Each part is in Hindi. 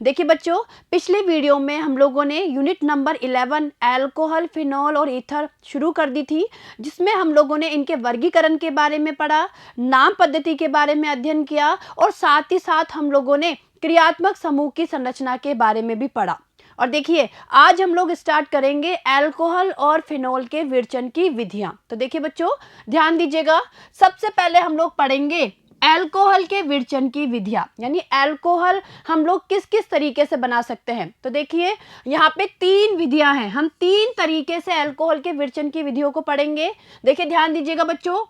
देखिए बच्चों, पिछले वीडियो में हम लोगों ने यूनिट नंबर 11 अल्कोहल, फिनॉल और ईथर शुरू कर दी थी, जिसमें हम लोगों ने इनके वर्गीकरण के बारे में पढ़ा, नाम पद्धति के बारे में अध्ययन किया और साथ ही साथ हम लोगों ने क्रियात्मक समूह की संरचना के बारे में भी पढ़ा। और देखिए, आज हम लोग स्टार्ट करेंगे अल्कोहल और फिनॉल के विरचन की विधियां। तो देखिए बच्चों, ध्यान दीजिएगा। सबसे पहले हम लोग पढ़ेंगे अल्कोहल के विरचन की विधियां, यानी अल्कोहल हम लोग किस किस तरीके से बना सकते हैं। तो देखिए, यहाँ पे 3 विधियां हैं। हम 3 तरीके से अल्कोहल के विरचन की विधियों को पढ़ेंगे। देखिए ध्यान दीजिएगा बच्चों,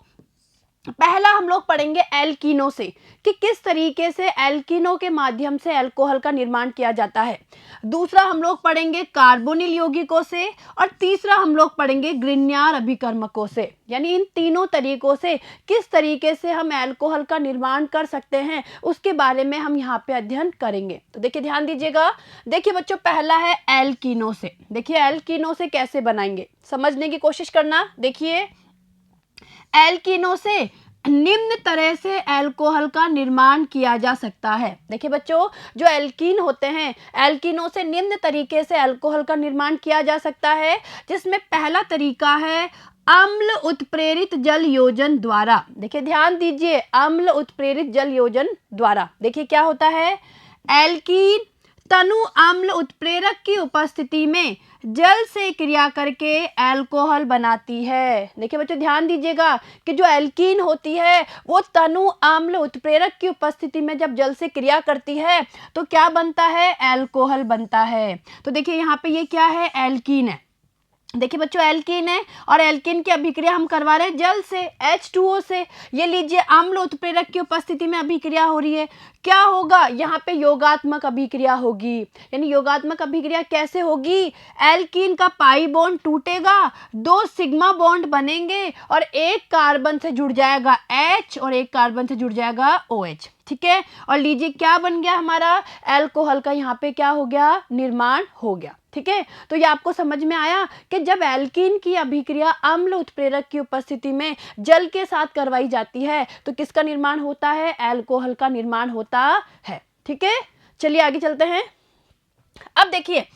पहला हम लोग पढ़ेंगे एल्कीनो से, कि किस तरीके से एल्कीनो के माध्यम से अल्कोहल का निर्माण किया जाता है। दूसरा हम लोग पढ़ेंगे कार्बोनिल यौगिकों से और तीसरा हम लोग पढ़ेंगे ग्रिग्नार्ड अभिकर्मकों से। यानी इन तीनों तरीकों से किस तरीके से हम अल्कोहल का निर्माण कर सकते हैं, उसके बारे में हम यहाँ पे अध्ययन करेंगे। तो देखिए ध्यान दीजिएगा। देखिए बच्चों, पहला है एल्कीनो से। देखिए एल्कीनो से कैसे बनाएंगे, समझने की कोशिश करना। देखिए, एल्कीनो से निम्न तरह से अल्कोहल का निर्माण किया जा सकता है। देखिए बच्चों, जो एल्कीन होते हैं, एल्कीनो से निम्न तरीके से अल्कोहल का निर्माण किया जा सकता है, जिसमें पहला तरीका है अम्ल उत्प्रेरित जल योजन द्वारा। देखिए ध्यान दीजिए, अम्ल उत्प्रेरित जल योजन द्वारा। देखिए क्या होता है, एल्कीन तनु अम्ल उत्प्रेरक की उपस्थिति में जल से क्रिया करके अल्कोहल बनाती है। देखिए बच्चों, ध्यान दीजिएगा कि जो एल्कीन होती है वो तनु अम्ल उत्प्रेरक की उपस्थिति में जब जल से क्रिया करती है तो क्या बनता है, अल्कोहल बनता है। तो देखिए यहाँ पे ये क्या है, एल्कीन है। देखिए बच्चों, एल्कीन है और एल्कीन की अभिक्रिया हम करवा रहे हैं जल से, H2O से। ये लीजिए, अम्ल उत्प्रेरक की उपस्थिति में अभिक्रिया हो रही है। क्या होगा, यहाँ पे योगात्मक अभिक्रिया होगी। यानी योगात्मक अभिक्रिया कैसे होगी, एल्कीन का पाई बॉन्ड टूटेगा, 2 सिग्मा बॉन्ड बनेंगे और एक कार्बन से जुड़ जाएगा H और एक कार्बन से जुड़ जाएगा OH। ठीक है, और लीजिए क्या बन गया, हमारा अल्कोहल का यहाँ पे क्या हो गया, निर्माण हो गया। ठीक है, तो ये आपको समझ में आया कि जब एल्कीन की अभिक्रिया अम्ल उत्प्रेरक की उपस्थिति में जल के साथ करवाई जाती है तो किसका निर्माण होता है, अल्कोहल का निर्माण होता है। ठीक है, चलिए आगे चलते हैं। अब देखिए,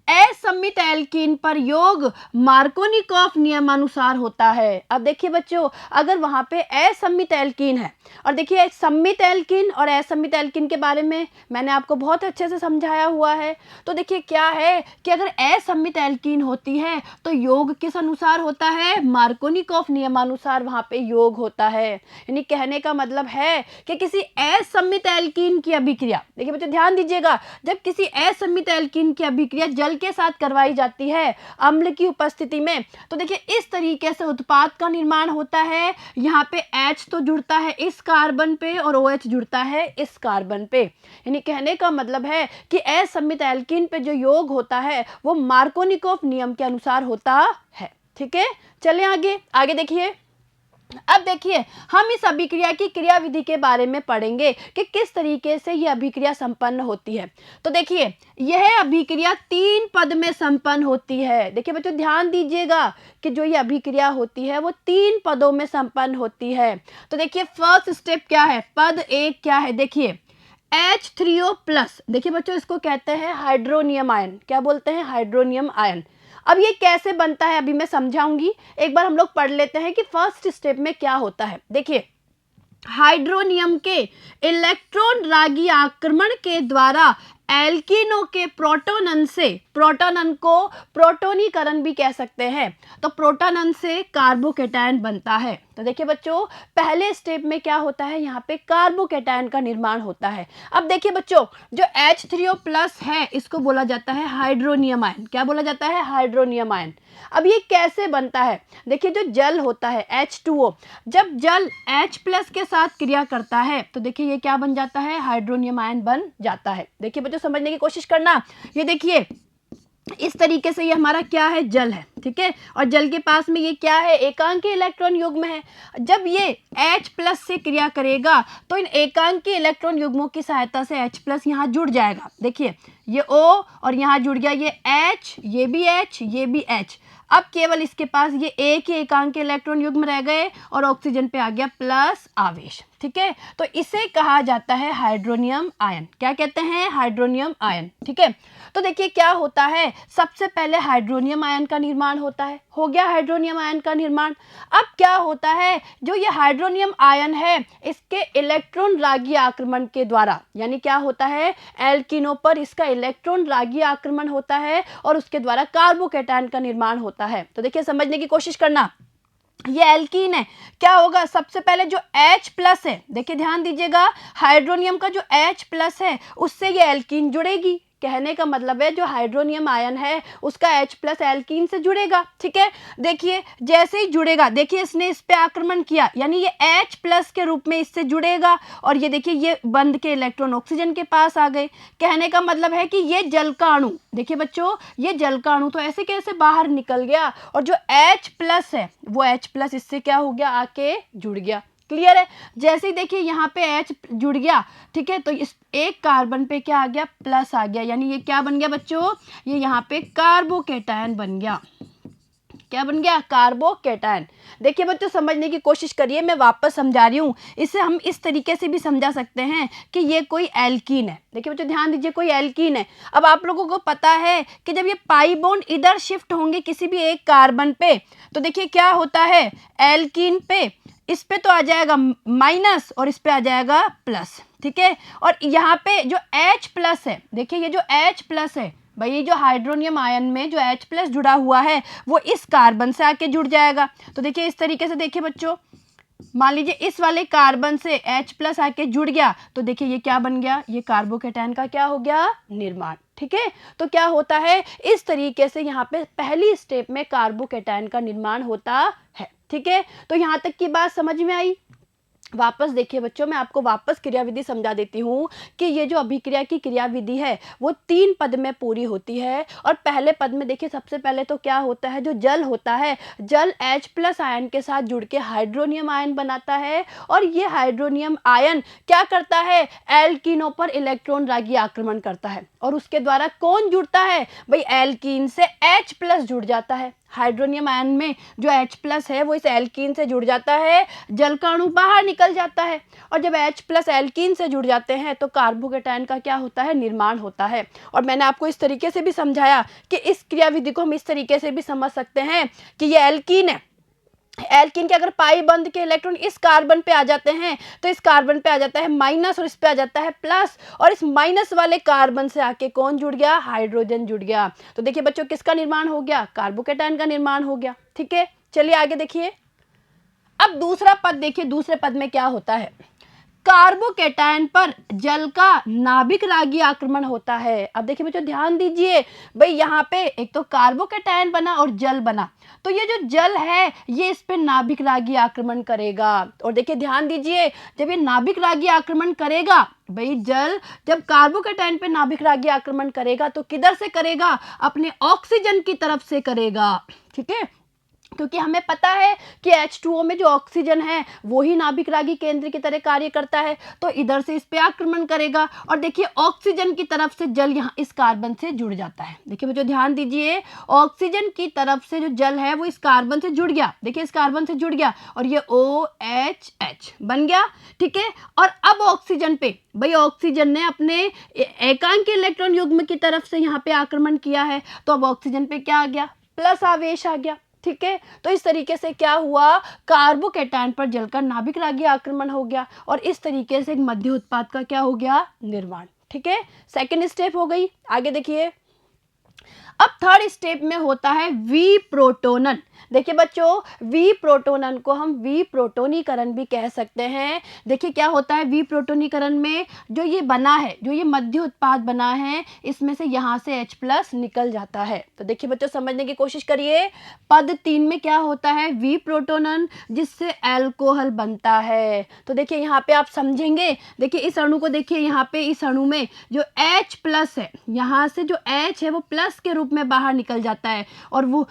असम्मित एल्कीन पर योग मार्कोनिकॉफ नियमानुसार होता है। अब देखिए बच्चों, अगर वहां पे असम्मित एल्कीन है, और देखिए सम्मित एल्कीन और असम्मित एल्कीन के बारे में मैंने आपको बहुत अच्छे से समझाया हुआ है। तो देखिए क्या है कि अगर असम्मित एल्कीन होती है तो योग किस अनुसार होता है, मार्कोनिकॉफ नियमानुसार वहां पे योग होता है। यानी कहने का मतलब है कि किसी असम्मित एल्कीन की अभिक्रिया, देखिए बच्चों ध्यान दीजिएगा, जब किसी असम्मित एल्कीन की अभिक्रिया जल के साथ करवाई जाती है अम्ल की उपस्थिति में, तो देखिए इस तरीके से उत्पाद का निर्माण होता है। यहाँ पे H तो जुड़ता है इस कार्बन पे और OH जुड़ता है इस कार्बन पे। यानी कहने का मतलब है कि असम्मित एल्कीन पे जो योग होता है वो मार्कोनिकॉफ नियम के अनुसार होता है। ठीक है, चलिए आगे आगे देखिए। अब देखिए, हम इस अभिक्रिया की क्रियाविधि के बारे में पढ़ेंगे कि किस तरीके से यह अभिक्रिया संपन्न होती है। तो देखिए, यह अभिक्रिया 3 पद में संपन्न होती है। देखिए बच्चों, ध्यान दीजिएगा कि जो ये अभिक्रिया होती है वो 3 पदों में संपन्न होती है। तो देखिए फर्स्ट स्टेप क्या है, पद 1 क्या है, देखिए H3O+। देखिए बच्चों, इसको कहते हैं हाइड्रोनियम आयन। क्या बोलते हैं, हाइड्रोनियम आयन। अब ये कैसे बनता है अभी मैं समझाऊंगी, एक बार हम लोग पढ़ लेते हैं कि फर्स्ट स्टेप में क्या होता है। देखिए, हाइड्रोनियम के इलेक्ट्रॉन रागी आक्रमण के द्वारा एल्कीनो के प्रोटोनन से, प्रोटोनन को प्रोटोनीकरण भी कह सकते हैं, तो प्रोटोनन से कार्बोकेटायन बनता है। तो देखिए बच्चों, पहले स्टेप में क्या होता है, यहाँ पे कार्बोकेटायन का निर्माण होता है। अब देखिए बच्चों, जो H3O+ है इसको बोला जाता है हाइड्रोनियम आयन। क्या बोला जाता है, हाइड्रोनियम आयन। अब ये कैसे बनता है, देखिए जो जल होता है H2O, जब जल H+ के साथ क्रिया करता है तो देखिए ये क्या बन जाता है, हाइड्रोनियम आयन बन जाता है। देखिए बच्चों, समझने की कोशिश करना। ये देखिए इस तरीके से ये हमारा क्या है, जल है। ठीक है, और जल के पास में ये क्या है, एकांकी इलेक्ट्रॉन युग्म है। जब ये H+ से क्रिया करेगा तो इन एकांकी इलेक्ट्रॉन युग्मों की सहायता से H+ यहाँ जुड़ जाएगा। देखिए ये O और यहाँ जुड़ गया ये H, ये भी H, ये भी H। अब केवल इसके पास ये एक ही एकांकी इलेक्ट्रॉन युग्म रह गए और ऑक्सीजन पे आ गया प्लस आवेश। ठीक है, तो इसे कहा जाता है हाइड्रोनियम आयन। क्या कहते हैं? Hydronium ion. ठीक है, तो देखिए क्या होता है, सबसे पहले हाइड्रोनियम आयन का निर्माण होता है। हो गया हाइड्रोनियम आयन का निर्माण। अब क्या होता है, जो ये हाइड्रोनियम आयन है इसके इलेक्ट्रॉन रागी आक्रमण के द्वारा, यानी क्या होता है, एल्किनों पर इसका इलेक्ट्रॉन रागी आक्रमण होता है और उसके द्वारा कार्बोकैटायन का निर्माण होता है। तो देखिए समझने की कोशिश करना, ये एल्कीन है, क्या होगा, सबसे पहले जो H प्लस है, देखिए ध्यान दीजिएगा, हाइड्रोनियम का जो H प्लस है उससे ये एल्कीन जुड़ेगी। कहने का मतलब है जो हाइड्रोनियम आयन है उसका H प्लस एल्कीन से जुड़ेगा। ठीक है, देखिए जैसे ही जुड़ेगा, देखिए इसने इस पे आक्रमण किया, यानी ये H प्लस के रूप में इससे जुड़ेगा और ये देखिए ये बंध के इलेक्ट्रॉन ऑक्सीजन के पास आ गए। कहने का मतलब है कि ये जल का अणु, देखिए बच्चों ये जल का अणु तो ऐसे कैसे बाहर निकल गया और जो H प्लस है वो H प्लस इससे क्या हो गया, आके जुड़ गया। क्लियर है, जैसे ही देखिए यहाँ पे H जुड़ गया, ठीक है, तो इस एक कार्बन पे क्या आ गया, प्लस आ गया, यानी ये क्या बन गया बच्चों, ये यहाँ पे कार्बोकैटायन बन गया। क्या बन गया, कार्बोकैटायन। देखिए बच्चों समझने की कोशिश करिए, मैं वापस समझा रही हूँ, इसे हम इस तरीके से भी समझा सकते हैं कि ये कोई एल्कीन है। देखिए बच्चों ध्यान दीजिए, कोई एल्कीन है। अब आप लोगों को पता है कि जब ये पाई बॉन्ड इधर शिफ्ट होंगे किसी भी एक कार्बन पे, तो देखिए क्या होता है, एल्कीन पे इस पे तो आ जाएगा माइनस और इस पे आ जाएगा प्लस। ठीक है, और यहाँ पे जो H प्लस है, देखिए ये जो H प्लस है भाई, ये जो हाइड्रोनियम आयन में जो H प्लस जुड़ा हुआ है वो इस कार्बन से आके जुड़ जाएगा। तो देखिए इस तरीके से, देखिए बच्चों मान लीजिए इस वाले कार्बन से H प्लस आके जुड़ गया, तो देखिए ये क्या बन गया, ये कार्बोकैटायन का क्या हो गया, निर्माण। ठीक है, तो क्या होता है, इस तरीके से यहाँ पे पहली स्टेप में कार्बोकैटायन का निर्माण होता है। ठीक है, तो यहाँ तक की बात समझ में आई। वापस देखिए बच्चों, मैं आपको वापस क्रियाविधि समझा देती हूँ कि ये जो अभिक्रिया की क्रियाविधि है वो 3 पद में पूरी होती है। और पहले पद में देखिए सबसे पहले तो क्या होता है, जो जल होता है, जल H प्लस आयन के साथ जुड़ के हाइड्रोनियम आयन बनाता है और ये हाइड्रोनियम आयन क्या करता है, एल्कीनों पर इलेक्ट्रॉन रागी आक्रमण करता है और उसके द्वारा कौन जुड़ता है भाई, एल्कीन से H प्लस जुड़ जाता है। हाइड्रोनियम आयन में जो H प्लस है वो इस एल्कीन से जुड़ जाता है, जल का अणु बाहर निकल जाता है और जब H प्लस एल्कीन से जुड़ जाते हैं तो कार्बोकैटायन का क्या होता है, निर्माण होता है। और मैंने आपको इस तरीके से भी समझाया कि इस क्रियाविधि को हम इस तरीके से भी समझ सकते हैं कि ये एल्कीन है, एल्कीन के अगर पाई बंध के इलेक्ट्रॉन इस कार्बन पे आ जाते हैं तो इस कार्बन पे आ जाता है माइनस और इस पे आ जाता है प्लस, और इस माइनस वाले कार्बन से आके कौन जुड़ गया, हाइड्रोजन जुड़ गया। तो देखिए बच्चों किसका निर्माण हो गया, कार्बोकैटायन का निर्माण हो गया। ठीक है, चलिए आगे देखिए। अब दूसरा पद देखिए, दूसरे पद में क्या होता है, कार्बोकैटायन पर जल का नाभिक रागी आक्रमण होता है। अब देखिए बच्चों ध्यान दीजिए, भाई यहाँ पे एक तो कार्बोकैटायन बना और जल बना, तो ये जो जल है ये इस पे नाभिक रागी आक्रमण करेगा। और देखिए ध्यान दीजिए, जब ये नाभिक रागी आक्रमण करेगा, भाई जल जब कार्बोकैटायन पे नाभिक रागी आक्रमण करेगा तो किधर से करेगा, अपने ऑक्सीजन की तरफ से करेगा। ठीक है, क्योंकि हमें पता है कि H2O में जो ऑक्सीजन है वो ही नाभिक रागी केंद्र की तरह कार्य करता है, तो इधर से इस पे आक्रमण करेगा और देखिए ऑक्सीजन की तरफ से जल यहाँ इस कार्बन से जुड़ जाता है। देखिए बच्चों ध्यान दीजिए, ऑक्सीजन की तरफ से जो जल है वो इस कार्बन से जुड़ गया, देखिए इस कार्बन से जुड़ गया और ये OHH बन गया। ठीक है, और अब ऑक्सीजन पे, भाई ऑक्सीजन ने अपने एकांकी इलेक्ट्रॉन युग्म की तरफ से यहाँ पे आक्रमण किया है, तो अब ऑक्सीजन पे क्या आ गया, प्लस आवेश आ गया। ठीक है, तो इस तरीके से क्या हुआ, कार्बोकैटायन पर जल का नाभिक रागी आक्रमण हो गया और इस तरीके से एक मध्य उत्पाद का क्या हो गया, निर्माण। ठीक है, सेकंड स्टेप हो गई। आगे देखिए, अब थर्ड स्टेप में होता है वी प्रोटोनन। देखिए बच्चों, वी प्रोटोनन को हम वी प्रोटोनीकरण भी कह सकते हैं। देखिए क्या होता है, वी प्रोटोनीकरण में जो ये बना है, जो ये मध्य उत्पाद बना है, इसमें से यहाँ से H प्लस निकल जाता है। तो देखिए बच्चों समझने की कोशिश करिए, पद 3 में क्या होता है, वी प्रोटोनन, जिससे एल्कोहल बनता है। तो देखिए यहाँ पे आप समझेंगे, देखिए इस अणु को देखिए, यहाँ पे इस अणु में जो H प्लस है, यहाँ से जो H है वो प्लस के रूप में बाहर निकल जाता है और वो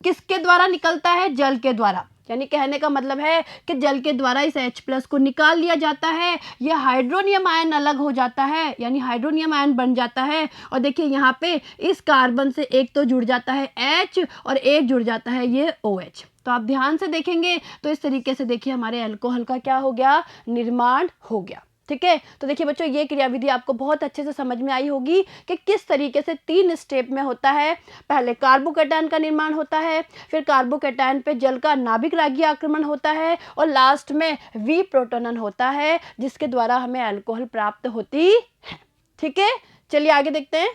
किसके द्वारा निकलता है, जल के द्वारा। यानी कहने का मतलब है कि जल के द्वारा इस H प्लस को निकाल लिया जाता है, यह हाइड्रोनियम आयन अलग हो जाता है, यानी हाइड्रोनियम आयन बन जाता है। और देखिए यहाँ पे इस कार्बन से एक तो जुड़ जाता है H और एक जुड़ जाता है ये OH। तो आप ध्यान से देखेंगे तो इस तरीके से देखिए हमारे अल्कोहल का क्या हो गया, निर्माण हो गया। ठीक है, तो देखिए बच्चों ये क्रियाविधि आपको बहुत अच्छे से समझ में आई होगी कि किस तरीके से 3 स्टेप में होता है। पहले कार्बोकैटायन का निर्माण होता है, फिर कार्बोकैटायन पे जल का नाभिक रागीय आक्रमण होता है और लास्ट में वी प्रोटोनन होता है जिसके द्वारा हमें अल्कोहल प्राप्त होती है। ठीक है, चलिए आगे देखते हैं।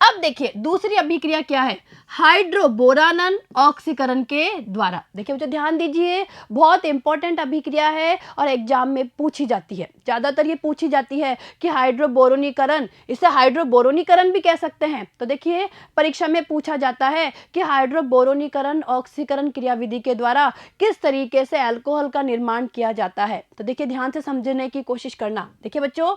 अब देखिए दूसरी अभिक्रिया क्या है, हाइड्रोबोरानन ऑक्सीकरण के द्वारा। देखिए बच्चों ध्यान दीजिए, बहुत इंपॉर्टेंट अभिक्रिया है और एग्जाम में पूछी जाती है, ज़्यादातर ये पूछी जाती है कि हाइड्रोबोरोनीकरण, इसे हाइड्रोबोरोनीकरण भी कह सकते हैं। तो देखिए परीक्षा में पूछा जाता है कि हाइड्रोबोरोनीकरण ऑक्सीकरण क्रियाविधि के द्वारा किस तरीके से अल्कोहल का निर्माण किया जाता है। तो देखिए ध्यान से समझने की कोशिश करना। देखिए बच्चों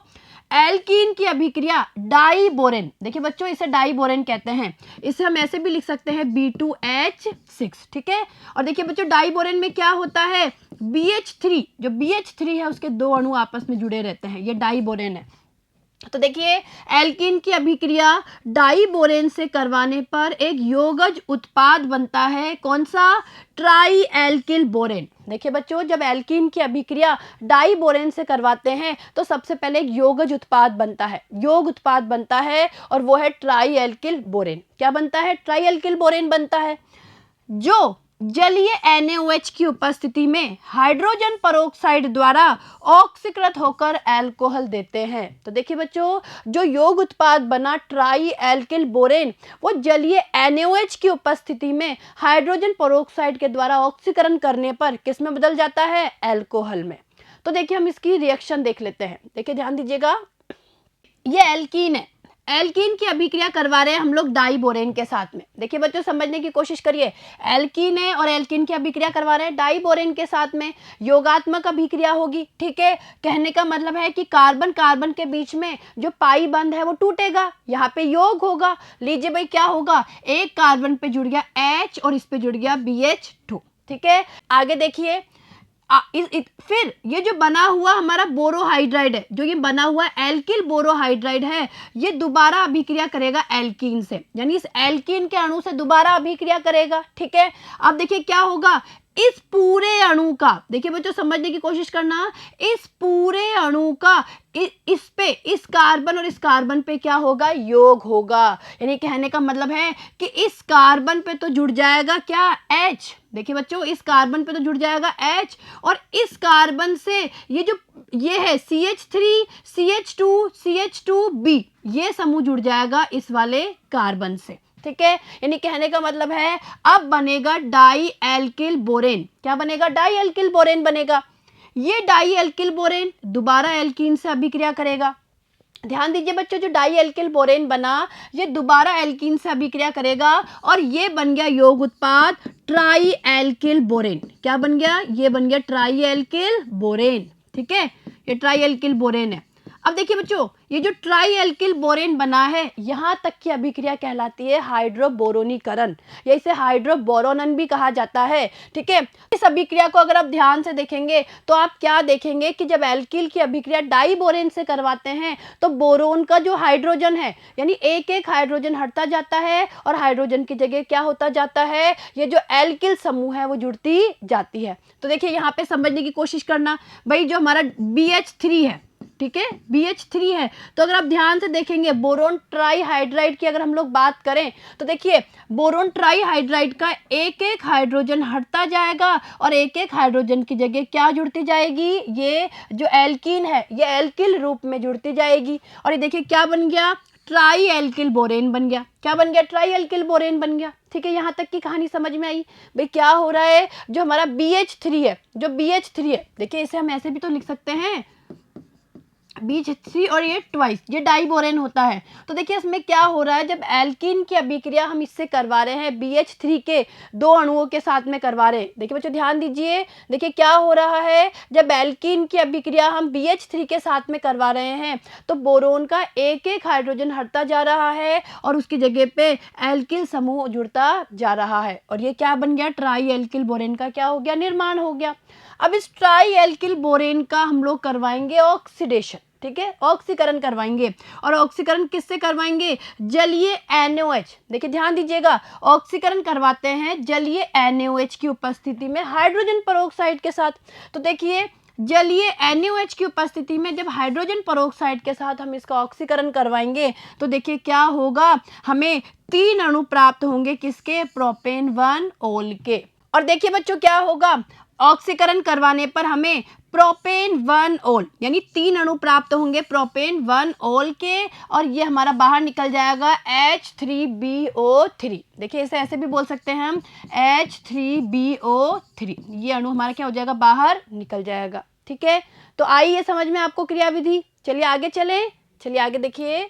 एल्कीन की अभिक्रिया डाइबोरेन, देखिए बच्चों इसे डाइबोरेन कहते हैं, इसे हम ऐसे भी लिख सकते हैं B2H6। ठीक है, और देखिए बच्चों डाइबोरेन में क्या होता है, BH3, जो BH3 है उसके 2 अणु आपस में जुड़े रहते हैं, ये डाइबोरेन है। तो देखिए एल्कीन की अभिक्रिया डाइबोरेन से करवाने पर एक योगज उत्पाद बनता है, कौन सा, ट्राई एल्किल बोरेन। देखिए बच्चों जब एल्कीन की अभिक्रिया डाइबोरेन से करवाते हैं तो सबसे पहले एक योगज उत्पाद बनता है, योग उत्पाद बनता है और वो है ट्राई एल्किल बोरेन। क्या बनता है, ट्राई एल्किल बोरेन बनता है, जो जलीय NaOH की उपस्थिति में हाइड्रोजन पेरोक्साइड द्वारा ऑक्सीकृत होकर अल्कोहल देते हैं। तो देखिए बच्चों जो योग उत्पाद बना ट्राई एल्किल बोरेन, वो जलीय NaOH की उपस्थिति में हाइड्रोजन पेरोक्साइड के द्वारा ऑक्सीकरण करने पर किस में बदल जाता है, अल्कोहल में। तो देखिए हम इसकी रिएक्शन देख लेते हैं। देखिए ध्यान दीजिएगा, ये एल्कीन है, एल्कीन की अभिक्रिया करवा रहे हैं हम लोग डाइबोरेन के साथ में। देखिए बच्चों समझने की कोशिश करिए, एल्कीन है और एल्कीन की अभिक्रिया करवा रहे हैं डाइबोरेन के साथ में, योगात्मक अभिक्रिया होगी। ठीक है, कहने का मतलब है कि कार्बन कार्बन के बीच में जो पाई बंध है वो टूटेगा, यहाँ पे योग होगा। लीजिए भाई क्या होगा, एक कार्बन पे जुड़ गया H और इस पे जुड़ गया BH2। ठीक है, आगे देखिए फिर ये जो बना हुआ हमारा बोरोहाइड्राइड है, जो ये बना हुआ एल्किल बोरोहाइड्राइड है, ये दोबारा अभिक्रिया करेगा एल्कीन से, यानी इस एल्कीन के अणु से दोबारा अभिक्रिया करेगा। ठीक है, अब देखिए क्या होगा, इस पूरे अणु का, देखिए बच्चों समझने की कोशिश करना, इस पूरे अणु का इस पे, इस कार्बन और इस कार्बन पे क्या होगा, योग होगा। यानी कहने का मतलब है कि इस कार्बन पे तो जुड़ जाएगा क्या, H। देखिए बच्चों इस कार्बन पे तो जुड़ जाएगा H और इस कार्बन से ये है CH3 CH2 CH2B, ये समूह जुड़ जाएगा इस वाले कार्बन से। ठीक है, यानी कहने का मतलब है अब बनेगा डाई एल्किल बोरेन। क्या बनेगा, डाई एल्किल बोरेन बनेगा। ये डाई एल्किल बोरेन दोबारा एल्कीन से अभिक्रिया करेगा। ध्यान दीजिए बच्चों, जो डाई एल्किल बोरेन बना ये दोबारा एल्कीन से अभिक्रिया करेगा और ये बन गया योग उत्पाद ट्राई एल्किल बोरेन। क्या बन गया, ये बन गया ट्राई एल्किल बोरेन। ठीक है, ये ट्राई एल्किल बोरेन है। अब देखिए बच्चों ये जो ट्राई एल्किल बोरेन बना है, यहाँ तक की अभिक्रिया कहलाती है हाइड्रोबोरोनीकरण, या इसे हाइड्रोबोरोनन भी कहा जाता है। ठीक है, इस अभिक्रिया को अगर आप ध्यान से देखेंगे तो आप क्या देखेंगे कि जब एल्किल की अभिक्रिया डाइबोरेन से करवाते हैं तो बोरोन का जो हाइड्रोजन है, यानी एक एक हाइड्रोजन हटता जाता है और हाइड्रोजन की जगह क्या होता जाता है, ये जो एल्किल समूह है वो जुड़ती जाती है। तो देखिए यहाँ पे समझने की कोशिश करना, भाई जो हमारा BH3 है, ठीक है BH3 है, तो अगर आप ध्यान से देखेंगे बोरोन ट्राईहाइड्राइड की अगर हम लोग बात करें तो देखिए बोरोन ट्राईहाइड्राइड का एक एक हाइड्रोजन हटता जाएगा और एक एक हाइड्रोजन की जगह क्या जुड़ती जाएगी, ये जो एल्कीन है ये एल्किल रूप में जुड़ती जाएगी। और ये देखिए क्या बन गया, ट्राई एल्किल बोरेन बन गया। क्या बन गया, ट्राई एल्किल बोरेन बन गया। ठीक है, यहाँ तक की कहानी समझ में आई। भाई क्या हो रहा है, जो हमारा BH3 है, जो BH3 है, देखिए इसे हम ऐसे भी तो लिख सकते हैं BH3 और ये ट्वाइस, ये डाइबोरेन होता है। तो देखिए इसमें क्या हो रहा है, जब एल्कीन की अभिक्रिया हम इससे करवा रहे हैं BH3 के 2 अणुओं के साथ में करवा रहे हैं। देखिए बच्चों ध्यान दीजिए, देखिए क्या हो रहा है, जब एल्कीन की अभिक्रिया हम BH3 के साथ में करवा रहे हैं तो बोरोन का एक एक हाइड्रोजन हटता जा रहा है और उसकी जगह पे एल्किल समूह जुड़ता जा रहा है और ये क्या बन गया, ट्राई एल्किल बोरेन का क्या हो गया, निर्माण हो गया। अब इस ट्राई एल्किल बोरेन का हम लोग करवाएंगे ऑक्सीडेशन। ठीक है, ऑक्सीकरण करवाएंगे। और ऑक्सीकरण किससे करवाएंगे? जलीय NaOH। देखिए ध्यान दीजिएगा, ऑक्सीकरण करवाते हैं जलीय NaOH की उपस्थिति में हाइड्रोजन पेरोक्साइड के साथ। तो देखिए जलीय NaOH की उपस्थिति में जब हाइड्रोजन पेरोक्साइड के साथ हम इसका ऑक्सीकरण करवाएंगे तो देखिए क्या होगा, हमें 3 अणु प्राप्त होंगे, किसके? प्रोपेन 1 ओल के। और देखिए बच्चों क्या होगा, ऑक्सीकरण करवाने पर हमें प्रोपेन 1 ओल यानी 3 अणु प्राप्त होंगे प्रोपेन 1 ओल के, और ये हमारा बाहर निकल जाएगा H3BO3। देखिए इसे ऐसे भी बोल सकते हैं हम, H3BO3। ये अणु हमारा क्या हो जाएगा? बाहर निकल जाएगा। ठीक है, तो आई ये समझ में आपको क्रियाविधि। चलिए आगे चलें, चलिए आगे देखिए।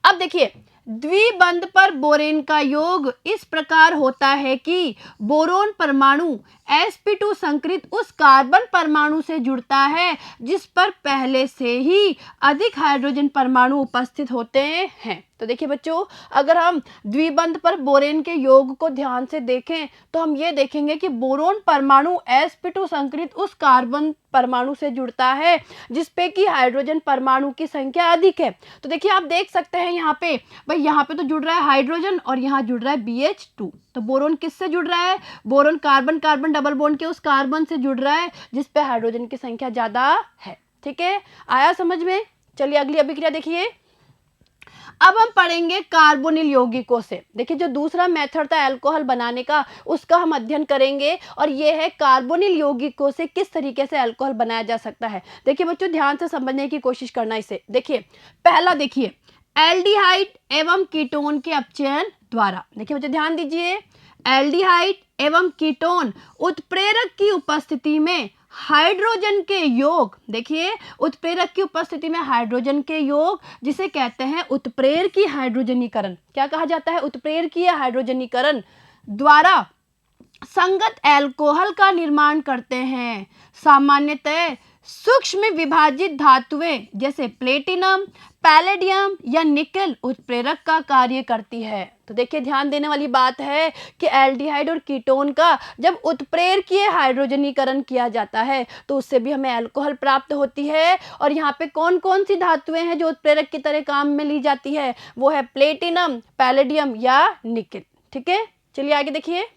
अब देखिए द्विबंध पर बोरेन का योग इस प्रकार होता है कि बोरोन परमाणु sp2 संकृत उस कार्बन परमाणु से जुड़ता है जिस पर पहले से ही अधिक हाइड्रोजन परमाणु उपस्थित होते हैं। तो देखिए बच्चों, अगर हम द्विबंध पर बोरेन के योग को ध्यान से देखें तो हम ये देखेंगे कि बोरोन परमाणु sp2 संकृत उस कार्बन परमाणु से जुड़ता है जिस पे कि हाइड्रोजन परमाणु की संख्या अधिक है। तो देखिए आप देख सकते हैं यहाँ पे, भाई यहाँ पे तो जुड़ रहा है हाइड्रोजन और यहाँ जुड़ रहा है BH2। तो बोरोन किससे जुड़ रहा है? Boron carbon carbon double bond के उस कार्बन से जुड़ रहा है जिस पे हाइड्रोजन की संख्या ज्यादा है। ठीक है, आया समझ में? चलिए अगली अभिक्रिया देखिए। अब हम पढ़ेंगे कार्बोनिल यौगिकों से। देखिए जो दूसरा मेथड था अल्कोहल बनाने का, उसका हम अध्ययन करेंगे, और ये है कार्बोनिल यौगिकों से किस तरीके से अल्कोहल बनाया जा सकता है। देखिए बच्चों ध्यान से समझने की कोशिश करना इसे। देखिए पहला देखिए एल्डिहाइड एवं कीटोन के अपचयन द्वारा। देखिए बच्चों ध्यान दीजिए, एल्डिहाइड एवं कीटोन उत्प्रेरक की उपस्थिति में हाइड्रोजन के योग, देखिए उत्प्रेरक की उपस्थिति में हाइड्रोजन के योग जिसे कहते हैं उत्प्रेरकीय हाइड्रोजनीकरण। क्या कहा जाता है? उत्प्रेरकीय हाइड्रोजनीकरण द्वारा संगत अल्कोहल का निर्माण करते हैं। सामान्यतः सूक्ष्म विभाजित धातुएं जैसे प्लेटिनम, पैलेडियम या निकेल उत्प्रेरक का कार्य करती है। तो देखिए ध्यान देने वाली बात है कि एल्डिहाइड और कीटोन का जब उत्प्रेरकीय हाइड्रोजनीकरण किया जाता है तो उससे भी हमें अल्कोहल प्राप्त होती है। और यहाँ पे कौन कौन सी धातुएं हैं जो उत्प्रेरक की तरह काम में ली जाती है? वो है प्लेटिनम, पैलेडियम या निकेल। ठीक है, चलिए आगे देखिए।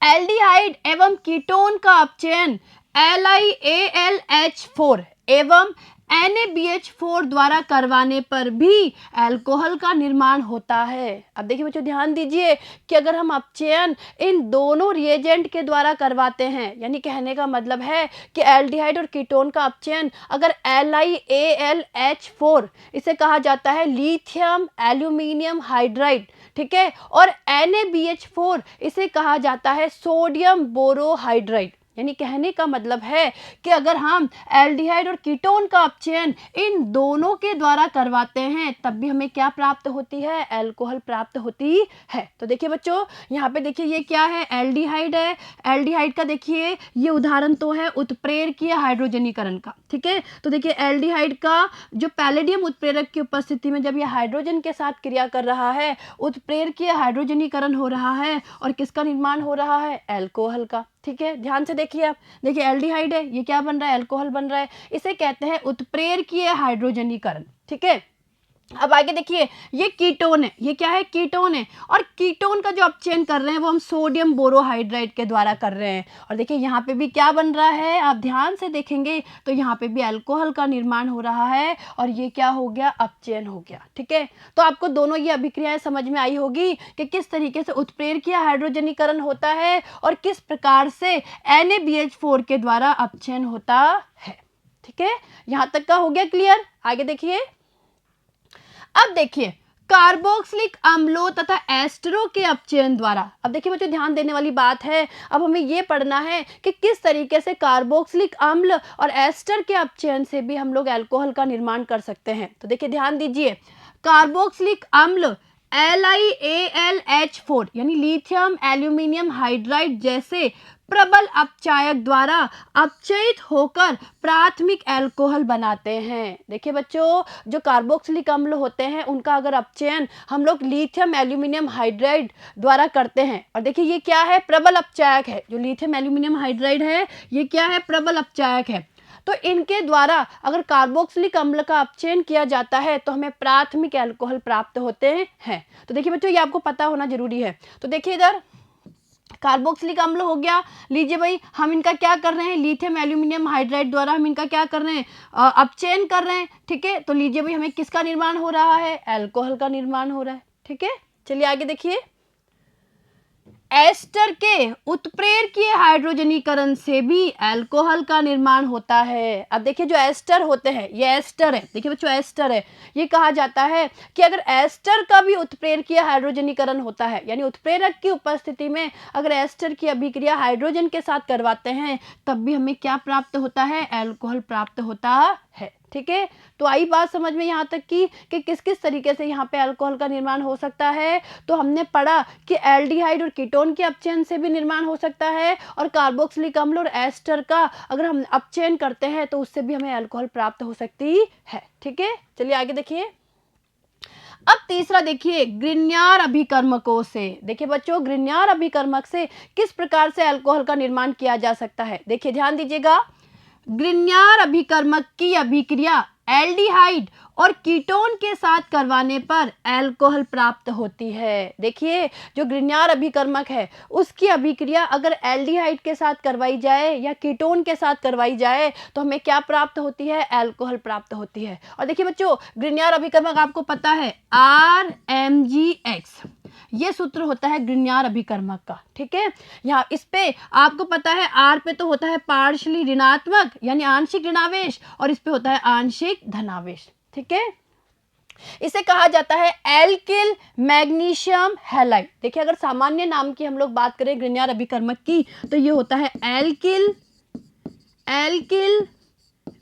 एल्डिहाइड एवं कीटोन का अपचयन LiAlH4 एवं NaBH4 द्वारा करवाने पर भी अल्कोहल का निर्माण होता है। अब देखिए बच्चों ध्यान दीजिए कि अगर हम अपचयन इन दोनों रिएजेंट के द्वारा करवाते हैं, यानी कहने का मतलब है कि एल्डिहाइड और कीटोन का अपचयन अगर LiAlH4 इसे कहा जाता है लिथियम एल्यूमिनियम हाइड्राइड, ठीक है, और NaBH4 इसे कहा जाता है सोडियम बोरोहाइड्राइड। यानी कहने का मतलब है कि अगर हम एल्डिहाइड और कीटोन का अपचयन इन दोनों के द्वारा करवाते हैं तब भी हमें क्या प्राप्त होती है? अल्कोहल प्राप्त होती है। तो देखिए बच्चों यहाँ पे देखिए ये क्या है? एल्डिहाइड है। एल्डिहाइड का देखिए ये उदाहरण तो है उत्प्रेरकीय हाइड्रोजनीकरण का। ठीक है, तो देखिए एल्डिहाइड का जो पैलेडियम उत्प्रेरक की उपस्थिति में जब ये हाइड्रोजन के साथ क्रिया कर रहा है, उत्प्रेरकीय हाइड्रोजनीकरण हो रहा है और किसका निर्माण हो रहा है? अल्कोहल का। ठीक है, ध्यान से देखिए आप, देखिए एल्डिहाइड है, ये क्या बन रहा है? अल्कोहल बन रहा है। इसे कहते हैं उत्प्रेरकीय हाइड्रोजनीकरण। ठीक है, अब आगे देखिए ये कीटोन है। ये क्या है? कीटोन है। और कीटोन का जो अपचयन कर रहे हैं वो हम सोडियम बोरोहाइड्राइड के द्वारा कर रहे हैं। और देखिए यहाँ पे भी क्या बन रहा है? आप ध्यान से देखेंगे तो यहाँ पे भी अल्कोहल का निर्माण हो रहा है और ये क्या हो गया? अपचयन हो गया। ठीक है, तो आपको दोनों ये अभिक्रियाएं समझ में आई होगी कि किस तरीके से उत्प्रेरकीय हाइड्रोजनीकरण होता है और किस प्रकार से NaBH4 के द्वारा अपचयन होता है। ठीक है, यहाँ तक का हो गया क्लियर? आगे देखिए। अब देखिए कार्बोक्सिलिक अम्लों तथा एस्टरों के अपचयन द्वारा। अब देखिए बच्चों ध्यान देने वाली बात है, अब हमें ये पढ़ना है कि किस तरीके से कार्बोक्सिलिक अम्ल और एस्टर के अपचयन से भी हम लोग अल्कोहल का निर्माण कर सकते हैं। तो देखिए ध्यान दीजिए, कार्बोक्सिलिक अम्ल LiAlH4 यानी लिथियम एल्यूमिनियम हाइड्राइड जैसे प्रबल अपचायक द्वारा अपचयित होकर प्राथमिक अल्कोहल बनाते हैं। देखिए बच्चों जो कार्बोक्सिलिक अम्ल होते हैं उनका अगर अपचयन हम लोग लिथियम एल्यूमिनियम हाइड्राइड द्वारा करते हैं, और देखिए ये क्या है? प्रबल अपचायक है। जो लिथियम एल्यूमिनियम हाइड्राइड है ये क्या है? प्रबल अपचायक है। तो इनके द्वारा अगर कार्बोक्सिलिक अम्ल का अपचयन किया जाता है तो हमें प्राथमिक अल्कोहल प्राप्त होते हैं। तो देखिए बच्चों, ये आपको पता होना जरूरी है। तो देखिए इधर कार्बोक्सिलिक अम्ल हो गया। लीजिए भाई, हम इनका क्या कर रहे हैं, लिथियम एल्यूमिनियम हाइड्राइड द्वारा हम इनका क्या कर रहे हैं, अपचयन कर रहे हैं। ठीक है, तो लीजिए भाई, हमें किसका निर्माण हो रहा है, अल्कोहल का निर्माण हो रहा है। ठीक है, चलिए आगे देखिए। एस्टर के उत्प्रेरकीय हाइड्रोजनीकरण से भी अल्कोहल का निर्माण होता है। अब देखिए, जो एस्टर होते हैं, ये एस्टर है, देखिए बच्चों एस्टर है, ये कहा जाता है कि अगर एस्टर का भी उत्प्रेरकीय हाइड्रोजनीकरण होता है, यानी उत्प्रेरक की उपस्थिति में अगर एस्टर की अभिक्रिया हाइड्रोजन के साथ करवाते हैं, तब भी हमें क्या प्राप्त होता है, अल्कोहल प्राप्त होता है। ठीक है, तो आई बात समझ में यहाँ तक कि किस किस तरीके से यहाँ पे अल्कोहल का निर्माण हो सकता है। तो हमने पढ़ा कि एल्डिहाइड और कीटोन के अपचयन से भी निर्माण हो सकता है, और कार्बोक्सिलिक अम्ल और एस्टर का अगर हम अपचयन करते हैं तो उससे भी हमें अल्कोहल प्राप्त हो सकती है। ठीक है, चलिए आगे देखिए। अब तीसरा देखिए, ग्रिग्नार्ड अभिकर्मकों से। देखिए बच्चों, ग्रिग्नार्ड अभिकर्मक से किस प्रकार से अल्कोहल का निर्माण किया जा सकता है। देखिए ध्यान दीजिएगा, ग्रिग्नार्ड अभिकर्मक की अभिक्रिया एल्डिहाइड और कीटोन के साथ करवाने पर अल्कोहल प्राप्त होती है। देखिए, जो ग्रिग्नार्ड अभिकर्मक है उसकी अभिक्रिया अगर एल्डिहाइड के साथ करवाई जाए या कीटोन के साथ करवाई जाए तो हमें क्या प्राप्त होती है, अल्कोहल प्राप्त होती है। और देखिए बच्चों, ग्रिग्नार्ड अभिकर्मक आपको पता है RMgX, ये सूत्र होता है ग्रिग्नार्ड अभिकर्मक का। ठीक है, यहाँ इस पे आपको पता है R पे तो होता है पार्शियली ऋणात्मक यानी आंशिक ऋणावेश, और इस पे होता है आंशिक धनावेश। ठीक है, इसे कहा जाता है एल्किल मैग्नीशियम हैलाइड। देखिए, अगर सामान्य नाम की हम लोग बात करें ग्रिग्नार्ड अभिकर्मक की तो ये होता है एल्किल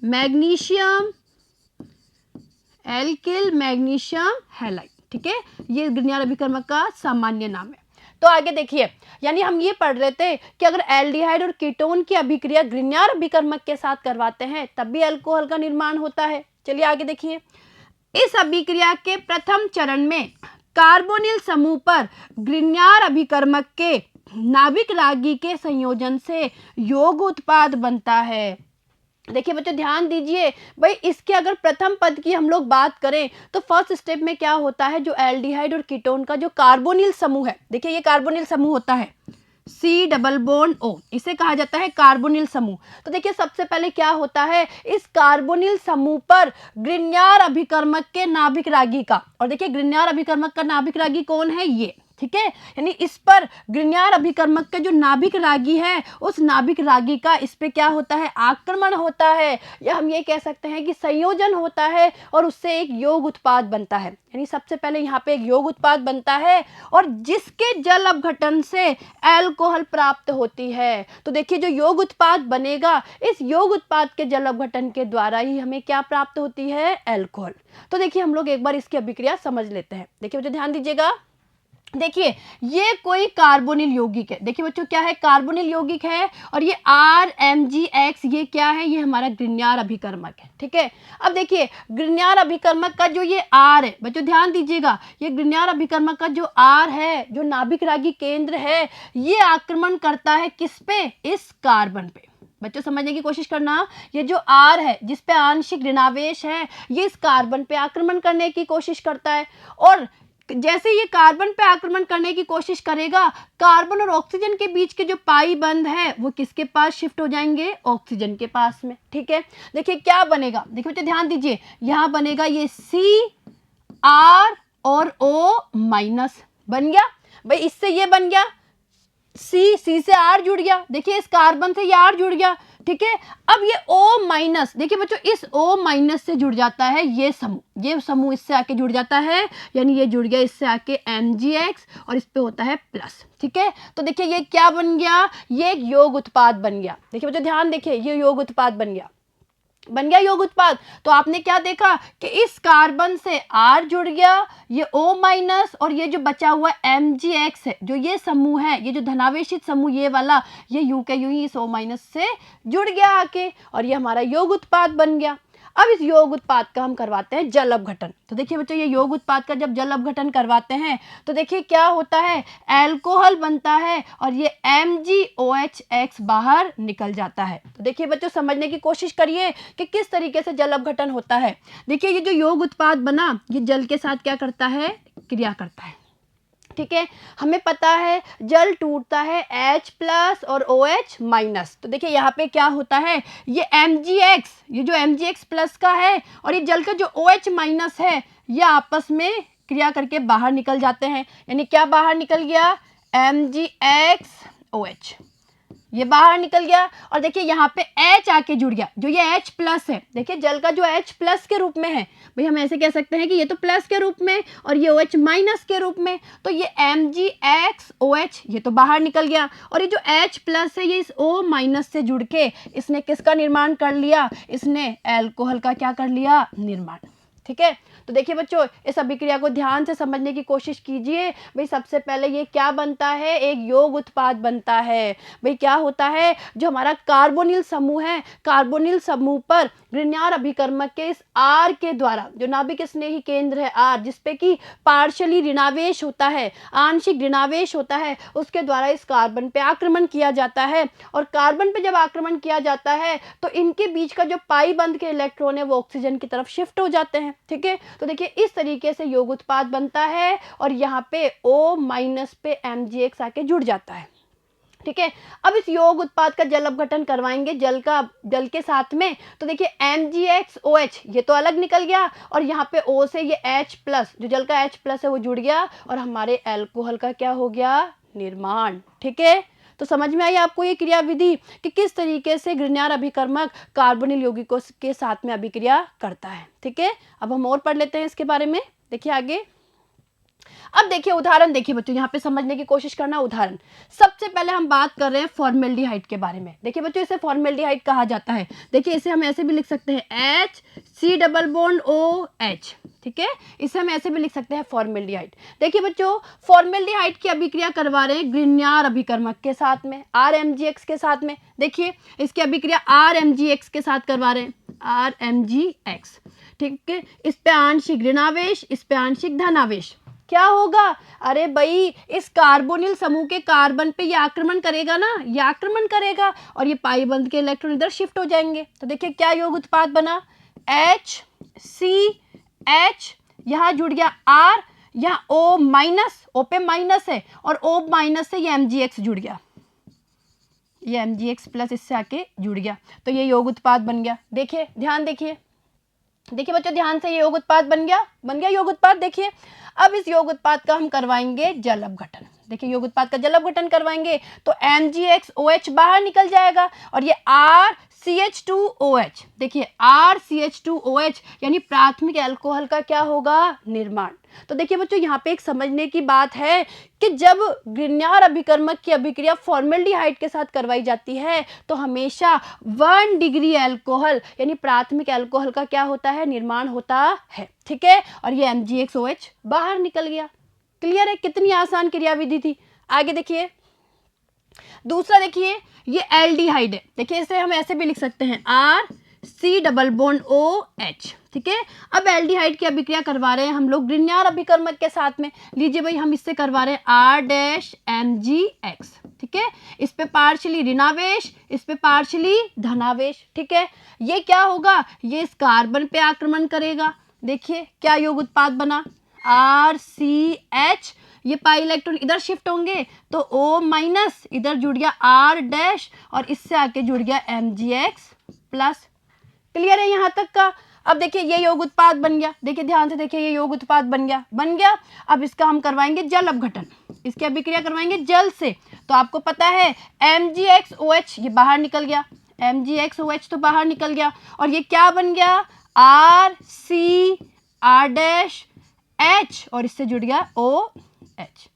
मैग्नीशियम हैलाइड। ठीक है, ये ग्रिग्नार्ड अभिकर्मक का सामान्य नाम है। तो आगे देखिए, यानी हम ये पढ़ रहे थे कि अगर एल्डिहाइड और कीटोन की अभिक्रिया ग्रिग्नार्ड अभिकर्मक के साथ करवाते हैं तब भी अल्कोहल का निर्माण होता है। चलिए आगे देखिए। इस अभिक्रिया के प्रथम चरण में कार्बोनिल समूह पर ग्रिग्नार्ड अभिकर्मक के नाभिक रागी के संयोजन से यौग उत्पाद बनता है। देखिए बच्चों, ध्यान दीजिए भाई, इसके अगर प्रथम पद की हम लोग बात करें तो फर्स्ट स्टेप में क्या होता है, जो एल्डिहाइड और कीटोन का जो कार्बोनिल समूह है, देखिए ये कार्बोनिल समूह होता है C+O, इसे कहा जाता है कार्बोनिल समूह। तो देखिए सबसे पहले क्या होता है, इस कार्बोनिल समूह पर ग्रिग्नार्ड अभिकर्मक के नाभिक रागी का, और देखिए ग्रिग्नार्ड अभिकर्मक का नाभिक रागी कौन है, ये। ठीक है, यानी इस पर ग्रिग्नार्ड अभिकर्मक का जो नाभिक रागी है उस नाभिक रागी का इस पे क्या होता है, आक्रमण होता है, या हम ये कह सकते हैं कि संयोजन होता है, और उससे एक यौग उत्पाद बनता है। यानी सबसे पहले यहाँ पे एक यौग उत्पाद बनता है और जिसके जल अपघटन से अल्कोहल प्राप्त होती है। तो देखिए, जो यौग उत्पाद बनेगा, इस यौग उत्पाद के जल अपघटन के द्वारा ही हमें क्या प्राप्त होती है, अल्कोहल। तो देखिए हम लोग एक बार इसकी अभिक्रिया समझ लेते हैं। देखिए बच्चों ध्यान दीजिएगा, देखिए ये कोई कार्बोनिल यौगिक है। देखिए बच्चों, क्या है, कार्बोनिल यौगिक है, और ये RMgX ये क्या है, ये हमारा ग्रिग्नार्ड अभिकर्मक है। ठीक है, अब देखिए ग्रिग्नार्ड अभिकर्मक का जो ये R है, बच्चों ध्यान दीजिएगा, ये ग्रिग्नार्ड अभिकर्मक का जो R है, जो नाभिक रागी केंद्र है, ये आक्रमण करता है किस पे, इस कार्बन पे। बच्चों समझने की कोशिश करना, ये जो R है जिस पे आंशिक ऋणावेश है, ये इस कार्बन पे आक्रमण करने की कोशिश करता है, और जैसे ये कार्बन पे आक्रमण करने की कोशिश करेगा, कार्बन और ऑक्सीजन के बीच के जो पाई बंध है वो किसके पास शिफ्ट हो जाएंगे, ऑक्सीजन के पास में। ठीक है, देखिए क्या बनेगा, देखिए बच्चे ध्यान दीजिए, यहाँ बनेगा ये CR और O- बन गया भाई, इससे ये बन गया C से R जुड़ गया, देखिए इस कार्बन से ये R जुड़ गया। ठीक है, अब ये O-, देखिए बच्चों इस O- से जुड़ जाता है ये समूह इससे आके जुड़ जाता है, यानी ये जुड़ गया इससे आके MgX, और इस पे होता है प्लस। ठीक है, तो देखिए ये क्या बन गया, ये एक यौग उत्पाद बन गया। देखिए बच्चों ध्यान देखिए, ये यौग उत्पाद बन गया यौग उत्पाद। तो आपने क्या देखा कि इस कार्बन से R जुड़ गया, ये O- और ये जो बचा हुआ MgX है, जो ये समूह है, ये जो धनावेशित समूह ये वाला, ये यूं के यूं ही इस O- से जुड़ गया आके, और ये हमारा यौग उत्पाद बन गया। अब इस योग उत्पाद का हम करवाते हैं जल अपघटन। तो देखिए बच्चों, ये योग उत्पाद का जब जल अपघटन करवाते हैं तो देखिए क्या होता है, एल्कोहल बनता है और ये MgOH बाहर निकल जाता है। तो देखिए बच्चों, समझने की कोशिश करिए कि किस तरीके से जल अपघटन होता है। देखिए ये जो योग उत्पाद बना, ये जल के साथ क्या करता है, क्रिया करता है। ठीक है, हमें पता है जल टूटता है H+ और OH-। तो देखिए यहाँ पे क्या होता है, ये MgX, ये जो MgX+ का है और ये जल का जो OH- है, ये आपस में क्रिया करके बाहर निकल जाते हैं। यानी क्या बाहर निकल गया, MgXOH, ये बाहर निकल गया। और देखिए यहाँ पे H आके जुड़ गया, जो ये H+ है। देखिए जल का जो H+ के रूप में है, भाई हम ऐसे कह सकते हैं कि ये तो प्लस के रूप में और ये OH- के रूप में, तो ये MgXOH ये तो बाहर निकल गया। और ये जो H+ है, ये इस O- से जुड़ के इसने किसका निर्माण कर लिया, इसने एल्कोहल का क्या कर लिया, निर्माण। ठीक है, तो देखिए बच्चों, इस अभिक्रिया को ध्यान से समझने की कोशिश कीजिए। भाई सबसे पहले ये क्या बनता है, एक योग उत्पाद बनता है। भाई क्या होता है, जो हमारा कार्बोनिल समूह है, कार्बोनिल समूह पर ग्रिग्नार अभिकर्मक के इस R के द्वारा, जो नाभिक स्नेही केंद्र है R, जिसपे कि पार्शियली ऋणावेश होता है, आंशिक ऋणावेश होता है, उसके द्वारा इस कार्बन पे आक्रमण किया जाता है। और कार्बन पे जब आक्रमण किया जाता है तो इनके बीच का जो पाई बंध के इलेक्ट्रॉन है वो ऑक्सीजन की तरफ शिफ्ट हो जाते हैं। ठीक है, तो देखिए इस तरीके से योग उत्पाद बनता है और यहाँ पे O- पे MgX आके जुड़ जाता है। ठीक है, अब इस योग उत्पाद का जल अपघटन करवाएंगे जल के साथ में। तो देखिए MgXOH ये तो अलग निकल गया और यहाँ पे O से ये H+, जो जल का H+ है वो जुड़ गया और हमारे एल्कोहल का क्या हो गया, निर्माण। ठीक है, तो समझ में आई आपको ये क्रिया विधि कि किस तरीके से ग्रिग्नार अभिकर्मक कार्बोनिल यौगिकों के साथ में अभिक्रिया करता है। ठीक है, अब हम और पढ़ लेते हैं इसके बारे में। देखिए आगे, अब देखिए उदाहरण, देखिए बच्चों यहाँ पे समझने की कोशिश करना। उदाहरण, सबसे पहले हम बात कर रहे हैं फॉर्मेल्डिहाइड के बारे में। देखिए बच्चों, इसे फॉर्मेल्डिहाइड कहा जाता है। देखिए इसे हम ऐसे भी लिख सकते हैं HC+OH। ठीक है, इसे हम ऐसे भी लिख सकते हैं फॉर्मेल्डिहाइड। देखिए बच्चों, फॉर्मेल्डिहाइड की अभिक्रिया करवा रहे हैं ग्रिग्नार अभिकर्मक के साथ में, RMgX के साथ में। देखिए इसकी अभिक्रिया RMgX के साथ करवा रहे हैं, RMgX। ठीक है, इस पे आंशिक ऋणावेश, इस पे आंशिक धनावेश। क्या होगा, अरे भाई इस कार्बोनिल समूह के कार्बन पे ये आक्रमण करेगा ना, ये आक्रमण करेगा और ये पाई बंध के इलेक्ट्रॉन इधर शिफ्ट हो जाएंगे। तो देखिए क्या योग उत्पाद बना, HCH, यहाँ जुड़ गया R, यहाँ O- पे माइनस है और O- से ये MgX जुड़ गया, ये MgX+ इससे आके जुड़ गया, तो ये योग उत्पाद बन गया। देखिए ध्यान देखिए, देखिए बच्चों ध्यान से, ये योग उत्पाद बन गया योग उत्पाद। देखिए अब इस योग उत्पाद का हम करवाएंगे जल अपघटन। देखिए योग उत्पाद का जल अपघटन करवाएंगे तो MgXOH बाहर निकल जाएगा और ये RCH2OH, देखिए RCH2OH यानी प्राथमिक अल्कोहल का क्या होगा, निर्माण। तो देखिए बच्चों यहाँ पे एक समझने की बात है कि जब ग्रिग्नार अभिकर्मक की अभिक्रिया फॉर्मेल्डिहाइड के साथ करवाई जाती है तो हमेशा 1 डिग्री अल्कोहल यानी प्राथमिक अल्कोहल का क्या होता है, निर्माण होता है। ठीक है, और ये MgXOH बाहर निकल गया। क्लियर है, कितनी आसान क्रिया विधि थी। आगे देखिए दूसरा, देखिए ये एल्डिहाइड है। देखिए इसे हम ऐसे भी लिख सकते हैं RC+OH। ठीक है, अब एल्डिहाइड की अभिक्रिया करवा रहे हैं हम लोग ग्रिग्नार अभिकर्मक के साथ में। लीजिए भाई, हम इससे करवा रहे हैं R-MgX। ठीक है, इस पे पार्शियली ऋणावेश, इस पे पार्शियली धनावेश। ठीक है, ये क्या होगा, ये इस कार्बन पे आक्रमण करेगा। देखिए क्या योग उत्पाद बना, RCH, ये पाई इलेक्ट्रॉन इधर शिफ्ट होंगे तो O- इधर जुड़ गया R- और इससे आके जुड़ गया MgX+। क्लियर है यहाँ तक का। अब देखिए ये योग उत्पाद बन गया। देखिए ध्यान से देखिए, ये योग उत्पाद बन गया। अब इसका हम करवाएंगे जल अपघटन, इसकी अभिक्रिया करवाएंगे जल से। तो आपको पता है MgXOH ये बाहर निकल गया, MgXOH तो बाहर निकल गया और ये क्या बन गया, RCR- H और इससे जुड़ गया OH।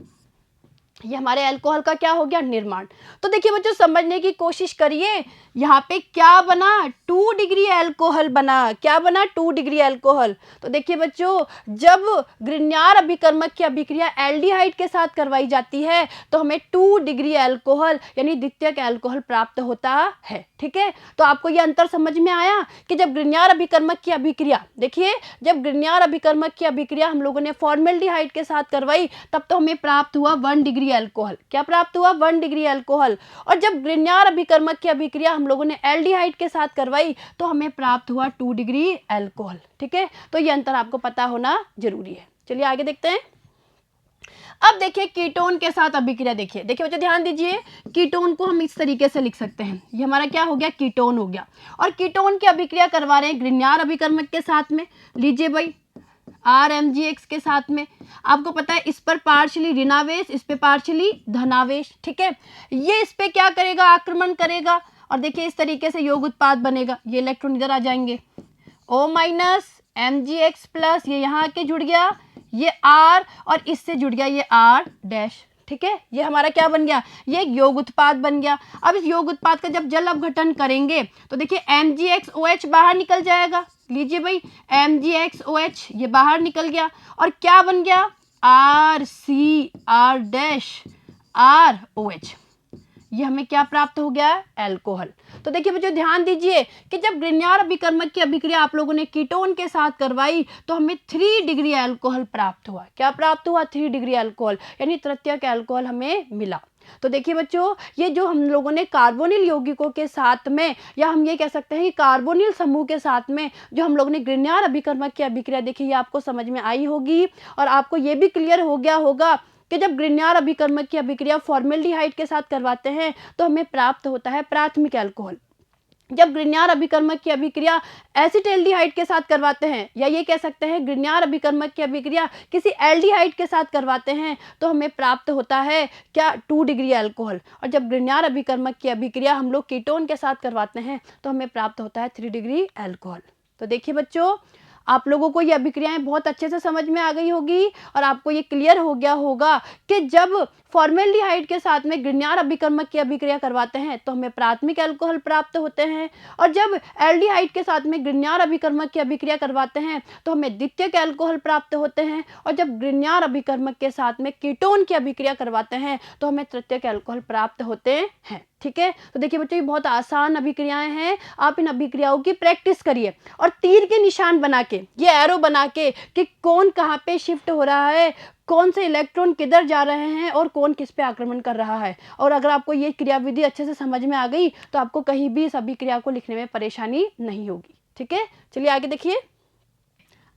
ये हमारे अल्कोहल का क्या हो गया, निर्माण। तो देखिए बच्चों समझने की कोशिश करिए, यहाँ पे क्या बना, 2 डिग्री अल्कोहल बना। क्या बना, 2 डिग्री अल्कोहल। तो देखिए बच्चों, जब ग्रिग्नार्ड अभिकर्मक की अभिक्रिया एल्डिहाइड के साथ करवाई जाती है तो हमें 2 डिग्री अल्कोहल यानी द्वितीयक अल्कोहल प्राप्त होता है। ठीक है, तो आपको ये अंतर समझ में आया कि जब ग्रिग्नार्ड अभिकर्मक की अभिक्रिया, देखिए जब ग्रिग्नार्ड अभिकर्मक की अभिक्रिया हम लोगों ने फॉर्मेल्डिहाइड के साथ करवाई तब तो हमें प्राप्त हुआ 1 डिग्री अल्कोहल। क्या प्राप्त हुआ, 1 डिग्री अल्कोहल। और जब ग्रिग्नार्ड अभिकर्मक की अभिक्रिया हम लोगों ने एल्डिहाइड के साथ करवाई तो हमें प्राप्त हुआ 2 डिग्री अल्कोहल। ठीक है, तो ये अंतर आपको पता होना जरूरी है। चलिए आगे देखते हैं। अब देखिए कीटोन के साथ अभिक्रिया, देखिए बच्चों ध्यान दीजिए, कीटोन को हम इस तरीके से लिख सकते हैं, ये हमारा क्या हो गया, कीटोन हो गया। और कीटोन की अभिक्रिया करवा रहे हैं ग्रिग्नार्ड अभिकर्मक के साथ में। लीजिए भाई RMgX के साथ में, आपको पता है इस पर पार्शियली ऋणावेश, इस पे पार्शियली धनावेश। ठीक है, ये इस पे क्या करेगा, आक्रमण करेगा और देखिए इस तरीके से योग उत्पाद बनेगा। ये इलेक्ट्रॉन इधर आ जाएंगे, O माइनस Mgx प्लस, ये यहाँ आके जुड़ गया ये R और इससे जुड़ गया ये R डैश। ठीक है, ये हमारा क्या बन गया, ये एक योग उत्पाद बन गया। अब इस योग उत्पाद का जब जल अपघटन करेंगे तो देखिए MgXOH बाहर निकल जाएगा। लीजिए भाई MgXOH ये बाहर निकल गया और क्या बन गया, RCR डैश ROH। ये हमें क्या प्राप्त हो गया, अल्कोहल। तो देखिए बच्चों ध्यान दीजिए कि जब ग्रिग्नार्ड अभिकर्मक की अभिक्रिया आप लोगों ने कीटोन के साथ करवाई तो हमें 3 डिग्री अल्कोहल प्राप्त हुआ। क्या प्राप्त हुआ, 3 डिग्री अल्कोहल यानी तृतीयक अल्कोहल हमें मिला। तो देखिए बच्चों, ये जो हम लोगों ने कार्बोनिल यौगिकों के साथ में, या हम ये कह सकते हैं कि कार्बोनिल समूह के साथ में जो हम लोगों ने ग्रिग्नार्ड अभिकर्मक की अभिक्रिया देखी, ये आपको समझ में आई होगी और आपको ये भी क्लियर हो गया होगा कि जब ग्रिग्नार्ड अभिकर्मक की अभिक्रिया फॉर्मेल्डिहाइड के साथ करवाते हैं तो हमें प्राप्त होता है प्राथमिक अल्कोहल। जब ग्रिग्नार्ड अभिकर्मक की अभिक्रिया एसिटाल्डिहाइड के साथ करवाते हैं, या ये कह सकते हैं ग्रिग्नार्ड अभिकर्मक की अभिक्रिया किसी एल्डिहाइड के साथ करवाते हैं तो हमें प्राप्त होता है क्या, 2 डिग्री अल्कोहल। और जब ग्रिग्नार्ड अभिकर्मक की अभिक्रिया हम लोग कीटोन के साथ करवाते हैं तो हमें प्राप्त होता है 3 डिग्री अल्कोहल। तो देखिए बच्चों, आप लोगों को ये अभिक्रियाएं बहुत अच्छे से समझ में आ गई होगी और आपको ये क्लियर हो गया होगा कि जब फॉर्मेल्डिहाइड के साथ में ग्रिग्नार्ड अभिकर्मक की अभिक्रिया करवाते हैं तो हमें प्राथमिक अल्कोहल प्राप्त होते हैं और जब एल्डिहाइड के साथ में ग्रिग्नार्ड अभिकर्मक की अभिक्रिया करवाते हैं तो हमें द्वितीयक अल्कोहल प्राप्त होते हैं और जब ग्रिग्नार्ड अभिकर्मक के साथ में कीटोन की अभिक्रिया करवाते हैं तो हमें तृतीयक अल्कोहल प्राप्त होते हैं। ठीक है, तो देखिए बच्चों ये बहुत आसान अभिक्रियाएं हैं, आप इन अभिक्रियाओं की प्रैक्टिस करिए और तीर के निशान बना के, ये एरो बना के कि कौन कहाँ पे शिफ्ट हो रहा है, कौन से इलेक्ट्रॉन किधर जा रहे हैं और कौन किस पे आक्रमण कर रहा है। और अगर आपको ये क्रियाविधि अच्छे से समझ में आ गई तो आपको कहीं भी इस अभिक्रिया को लिखने में परेशानी नहीं होगी। ठीक है, चलिए आगे देखिए।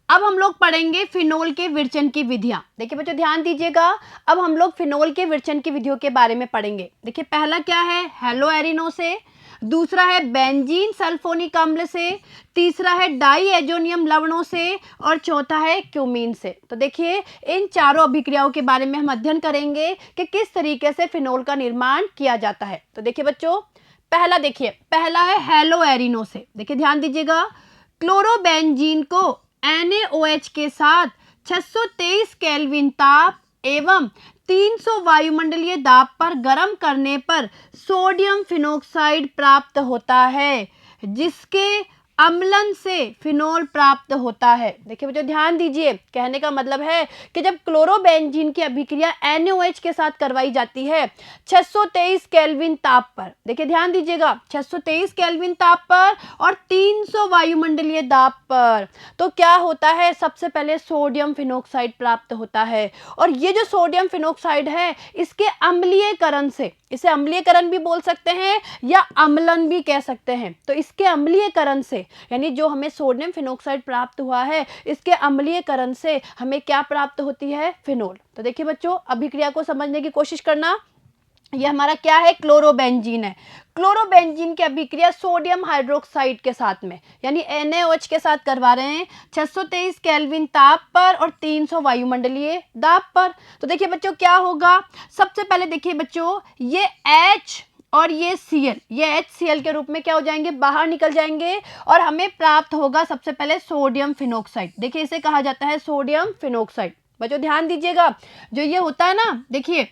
अब हम लोग पढ़ेंगे फिनोल के विरचन की विधियां। देखिए बच्चों ध्यान दीजिएगा, अब हम लोग फिनोल के विरचन की विधियों के बारे में पढ़ेंगे। देखिए पहला क्या है, हेलोएरिनो से, दूसरा है बेंजीन सल्फोनिक अम्ल से, तीसरा है डाईएजोनियम लवणों से और चौथा है क्यूमीन से। तो देखिए इन चारों अभिक्रियाओं के बारे में हम अध्ययन करेंगे कि किस तरीके से फिनोल का निर्माण किया जाता है। तो देखिए बच्चों, पहला देखिए, पहला है हेलोएरिनो से। देखिए ध्यान दीजिएगा, क्लोरोबेंजीन को NaOH के साथ 623 केल्विन ताप एवं 300 वायुमंडलीय दाब पर गर्म करने पर सोडियम फिनोक्साइड प्राप्त होता है, जिसके अम्लन से फिनोल प्राप्त होता है। देखिए बच्चों ध्यान दीजिए, कहने का मतलब है कि जब क्लोरोबेंजीन की अभिक्रिया NaOH के साथ करवाई जाती है 623 केल्विन ताप पर, देखिए ध्यान दीजिएगा 623 केल्विन ताप पर और 300 वायुमंडलीय दाब पर, तो क्या होता है, सबसे पहले सोडियम फिनोक्साइड प्राप्त होता है। और ये जो सोडियम फिनोक्साइड है इसके अम्लीयकरण से, इसे अम्लीयकरण भी बोल सकते हैं या अम्लन भी कह सकते हैं, तो इसके अम्लीयकरण से यानी जो हमें सोडियम फिनोक्साइड प्राप्त हुआ है इसके अम्लीयकरण से हमें क्या प्राप्त होती है, फिनोल। तो देखिए बच्चों अभिक्रिया को समझने की कोशिश करना, ये हमारा क्या है, क्लोरोबेंजीन है। क्लोरोबेंजीन की अभिक्रिया सोडियम हाइड्रोक्साइड के साथ में यानी NaOH के साथ करवा रहे हैं 623 केल्विन ताप पर और 300 वायुमंडलीय दाब पर। तो देखिए बच्चों क्या होगा, सबसे पहले देखिए बच्चों ये H और ये Cl, ये HCl के रूप में क्या हो जाएंगे, बाहर निकल जाएंगे और हमें प्राप्त होगा सबसे पहले सोडियम फिनोक्साइड। देखिए इसे कहा जाता है सोडियम फिनोक्साइड। बच्चों ध्यान दीजिएगा, जो ये होता है ना, देखिए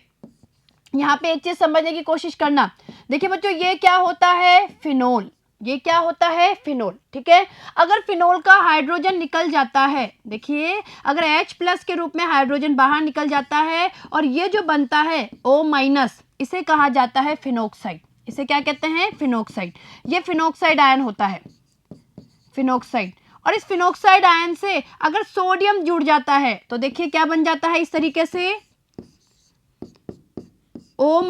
यहाँ पे एक चीज समझने की कोशिश करना। देखिए बच्चों, ये क्या होता है? फिनोल। ये क्या होता है? फिनोल। ठीक है, अगर फिनोल का हाइड्रोजन निकल जाता है, देखिए अगर H+ के रूप में हाइड्रोजन बाहर निकल जाता है और ये जो बनता है O-, इसे कहा जाता है फिनोक्साइड। इसे क्या कहते हैं? फिनोक्साइड। ये फिनोक्साइड आयन होता है, फिनोक्साइड। और इस फिनोक्साइड आयन से अगर सोडियम जुड़ जाता है तो देखिए क्या बन जाता है? इस तरीके से O-,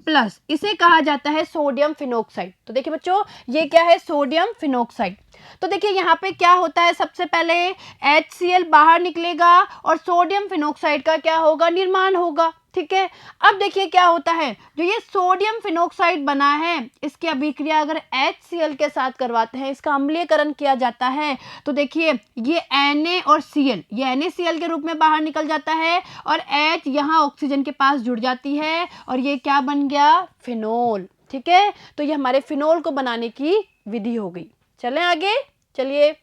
Na+, इसे कहा जाता है सोडियम फिनोक्साइड। तो देखिए बच्चों, ये क्या है? Sodium phenoxide. तो देखिए यहाँ पे क्या होता है? सबसे पहले HCl बाहर निकलेगा और सोडियम फिनोक्साइड का क्या होगा? निर्माण होगा। ठीक है, अब देखिए क्या होता है, जो ये सोडियम फिनोक्साइड बना है, इसकी अभिक्रिया अगर HCl के साथ करवाते हैं, इसका अम्लीयकरण किया जाता है, तो देखिए ये Na और Cl, ये NaCl के रूप में बाहर निकल जाता है और H यहाँ ऑक्सीजन के पास जुड़ जाती है और ये क्या बन गया? फिनोल। ठीक है, तो ये हमारे फिनोल को बनाने की विधि हो गई। चलें आगे, चलिए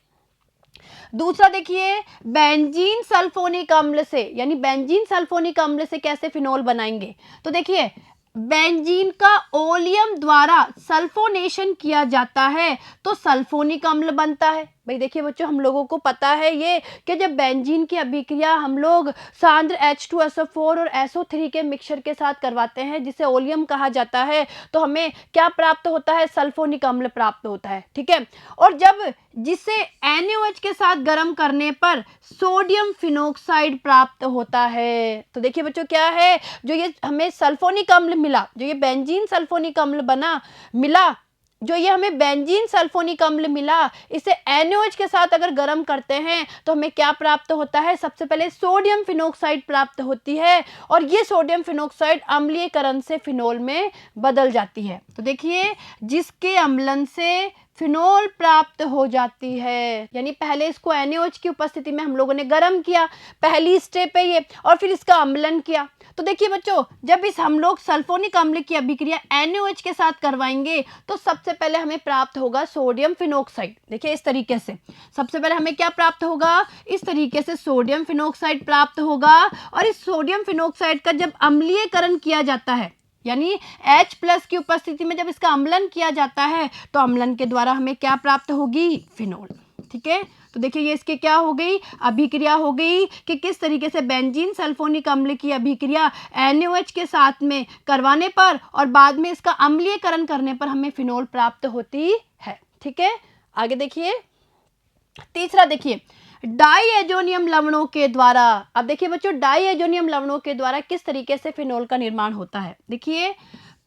दूसरा देखिए, बेंजीन सल्फोनिक अम्ल से, यानी बेंजीन सल्फोनिक अम्ल से कैसे फिनोल बनाएंगे? तो देखिए बेंजीन का ओलियम द्वारा सल्फोनेशन किया जाता है तो सल्फोनिक अम्ल बनता है। भाई देखिए बच्चों, हम लोगों को पता है ये कि जब बेंजीन की अभिक्रिया हम लोग सांद्र H2SO4 और SO3 के मिक्सचर के साथ करवाते हैं, जिसे ओलियम कहा जाता है, तो हमें क्या प्राप्त होता है? सल्फोनिक अम्ल प्राप्त होता है। ठीक है, और जब जिसे NaOH के साथ गर्म करने पर सोडियम फिनोक्साइड प्राप्त होता है। तो देखिए बच्चों, क्या है? जो ये हमें सल्फोनिक अम्ल मिला, जो ये बेंजीन सल्फोनिक अम्ल बना मिला, जो ये हमें बेंजीन सल्फोनिक अम्ल मिला, इसे NaOH के साथ अगर गर्म करते हैं तो हमें क्या प्राप्त होता है? सबसे पहले सोडियम फिनोक्साइड प्राप्त होती है और ये सोडियम फिनोक्साइड अम्लीयकरण से फिनोल में बदल जाती है। तो देखिए, जिसके अम्लन से फिनोल प्राप्त हो जाती है, यानी पहले इसको NaOH की उपस्थिति में हम लोगों ने गर्म किया, पहली स्टेप है ये, और फिर इसका अम्लन किया। तो देखिए बच्चों, जब इस हम लोग सल्फोनिक अम्ल की अभिक्रिया NaOH के साथ करवाएंगे तो सबसे पहले हमें प्राप्त होगा सोडियम फिनोक्साइड। देखिए इस तरीके से सबसे पहले हमें क्या प्राप्त होगा? इस तरीके से सोडियम फिनोक्साइड प्राप्त होगा और इस सोडियम फिनोक्साइड का जब अम्लीयकरण किया जाता है, यानी H+ की उपस्थिति में जब इसका अम्लन किया जाता है, तो अम्लन के द्वारा हमें क्या प्राप्त होगी? फिनोल। ठीक है, तो देखिए ये इसकी क्या हो गई? अभिक्रिया हो गई कि किस तरीके से बेंजीन सल्फोनिक अम्ल की अभिक्रिया NaOH के साथ में करवाने पर और बाद में इसका अम्लीयकरण करने पर हमें फिनोल प्राप्त होती है। ठीक है, आगे देखिए तीसरा, देखिए डाईएजोनियम लवणों के द्वारा। अब देखिए बच्चों, डाईएजोनियम लवणों के द्वारा किस तरीके से फिनोल का निर्माण होता है? देखिए,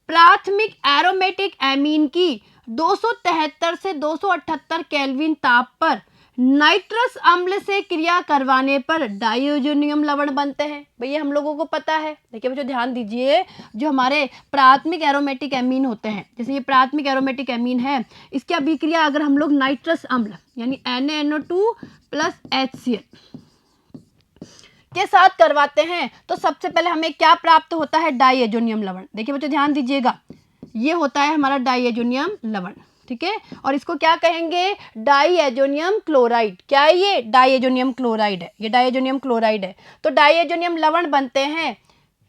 प्राथमिक एरोमेटिक एमीन की 273 से 278 केल्विन ताप पर नाइट्रस अम्ल से क्रिया करवाने पर डाईओजोनियम लवण बनते हैं। भैया हम लोगों को पता है। देखिए बच्चों ध्यान दीजिए, जो हमारे प्राथमिक एरोमेटिक एमीन होते हैं, जैसे ये प्राथमिक एरोमेटिक एमीन है, इसकी अभिक्रिया अगर हम लोग नाइट्रस अम्ल यानी NaNO2 + HCl के साथ करवाते हैं तो सबसे पहले हमें क्या प्राप्त होता है? डाईएजोनियम लवण। देखिए बच्चों ध्यान दीजिएगा, ये होता है हमारा डाईएजोनियम लवण। ठीक है, और इसको क्या कहेंगे? Diazonium chloride. क्या है ये? डाईएजोनियम क्लोराइड है, ये डाईएजोनियम क्लोराइड है। तो डाईएजोनियम लवण बनते हैं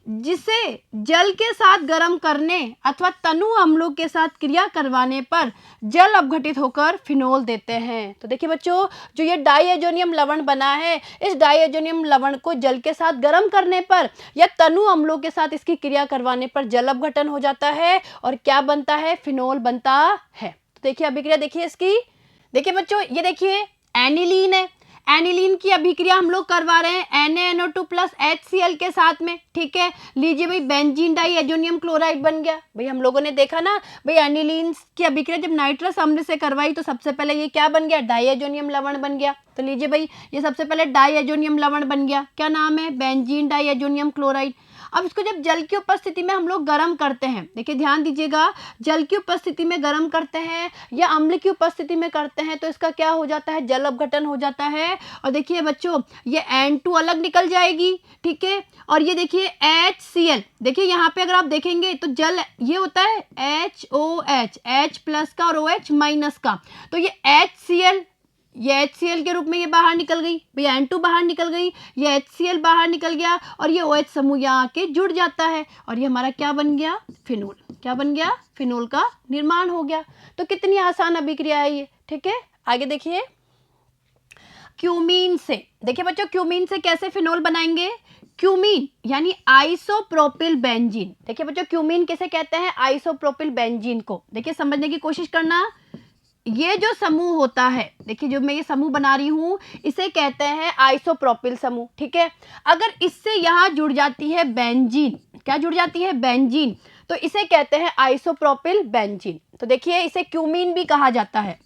जिसे जल के साथ गर्म करने अथवा तनु अम्लों के साथ क्रिया करवाने पर जल अपघटित होकर फिनोल देते हैं। तो देखिए बच्चों, जो ये डाईएजोनियम लवण बना है, इस डाईएजोनियम लवण को जल के साथ गर्म करने पर या तनु अम्लों के साथ इसकी क्रिया करवाने पर जल अपघटन हो जाता है और क्या बनता है? फिनोल बनता है। तो देखिए अभिक्रिया देखिए इसकी। देखिए बच्चों, ये देखिए एनिलीन है, एनिलीन की अभिक्रिया हम लोग करवा रहे हैं NaNO2 + HCl के साथ में। ठीक है, लीजिए भाई, बेंजीन डाईएजोनियम क्लोराइड बन गया। भाई हम लोगों ने देखा ना भाई, एनिलीन की अभिक्रिया जब नाइट्रस अम्ल से करवाई तो सबसे पहले ये क्या बन गया? डाईएजोनियम लवण बन गया। तो लीजिए भाई, ये सबसे पहले डाईएजोनियम लवण बन गया। क्या नाम है? Benzene diazonium chloride. अब इसको जब जल की उपस्थिति में हम लोग गर्म करते हैं, देखिए ध्यान दीजिएगा, जल की उपस्थिति में गर्म करते हैं या अम्ल की उपस्थिति में करते हैं तो इसका क्या हो जाता है? जल अपघटन हो जाता है। और देखिए बच्चों, ये N2 अलग निकल जाएगी। ठीक है, और ये देखिए HCl, देखिए यहाँ पे अगर आप देखेंगे तो जल ये होता है HOH, H+ का और OH- का, तो ये HCl ये HCl के रूप में ये बाहर निकल गई, भैया N2 बाहर निकल गई, ये HCl बाहर निकल गया और ये OH समूह यहाँ आके जुड़ जाता है और ये हमारा क्या बन गया, फिनोल। क्या बन गया, फिनोल का निर्माण हो गया। तो कितनी आसान अभिक्रिया है ये, ठीक है। आगे देखिए, क्यूमीन से, देखिए बच्चों क्यूमीन से कैसे फिनोल बनाएंगे। क्यूमीन यानी आइसोप्रोपिल बेंजीन। देखिए बच्चों क्यूमीन किसे कहते हैं, आइसोप्रोपिल बेंजीन को। देखिए समझने की कोशिश करना, ये जो समूह होता है, देखिए जो मैं ये समूह बना रही हूं इसे कहते हैं आइसोप्रोपिल समूह, ठीक है। अगर इससे यहाँ जुड़ जाती है बेंजीन, क्या जुड़ जाती है, बेंजीन, तो इसे कहते हैं आइसोप्रोपिल बेंजीन। तो देखिए इसे क्यूमीन भी कहा जाता है,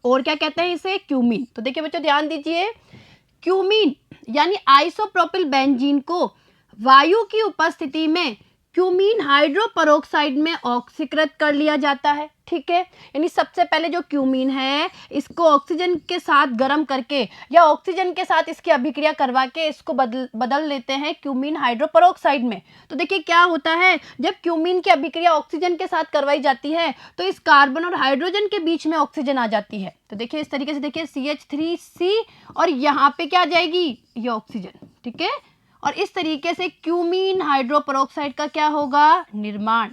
और क्या कहते हैं इसे, क्यूमीन। तो देखिए बच्चों ध्यान दीजिए, क्यूमीन यानी आइसोप्रोपिल बेंजीन को वायु की उपस्थिति में क्यूमीन हाइड्रोपरोक्साइड में ऑक्सीकृत कर लिया जाता है, ठीक है। यानी सबसे पहले जो क्यूमीन है इसको ऑक्सीजन के साथ गर्म करके या ऑक्सीजन के साथ इसकी अभिक्रिया करवा के इसको बदल लेते हैं क्यूमीन हाइड्रोपरोक्साइड में। तो देखिए क्या होता है, जब क्यूमीन की अभिक्रिया ऑक्सीजन के साथ करवाई जाती है तो इस कार्बन और हाइड्रोजन के बीच में ऑक्सीजन आ जाती है। तो देखिए इस तरीके से, देखिए CH3C और यहाँ पे क्या आ जाएगी, ये ऑक्सीजन, ठीक है। और इस तरीके से क्यूमीन हाइड्रोपरोक्साइड का क्या होगा, निर्माण।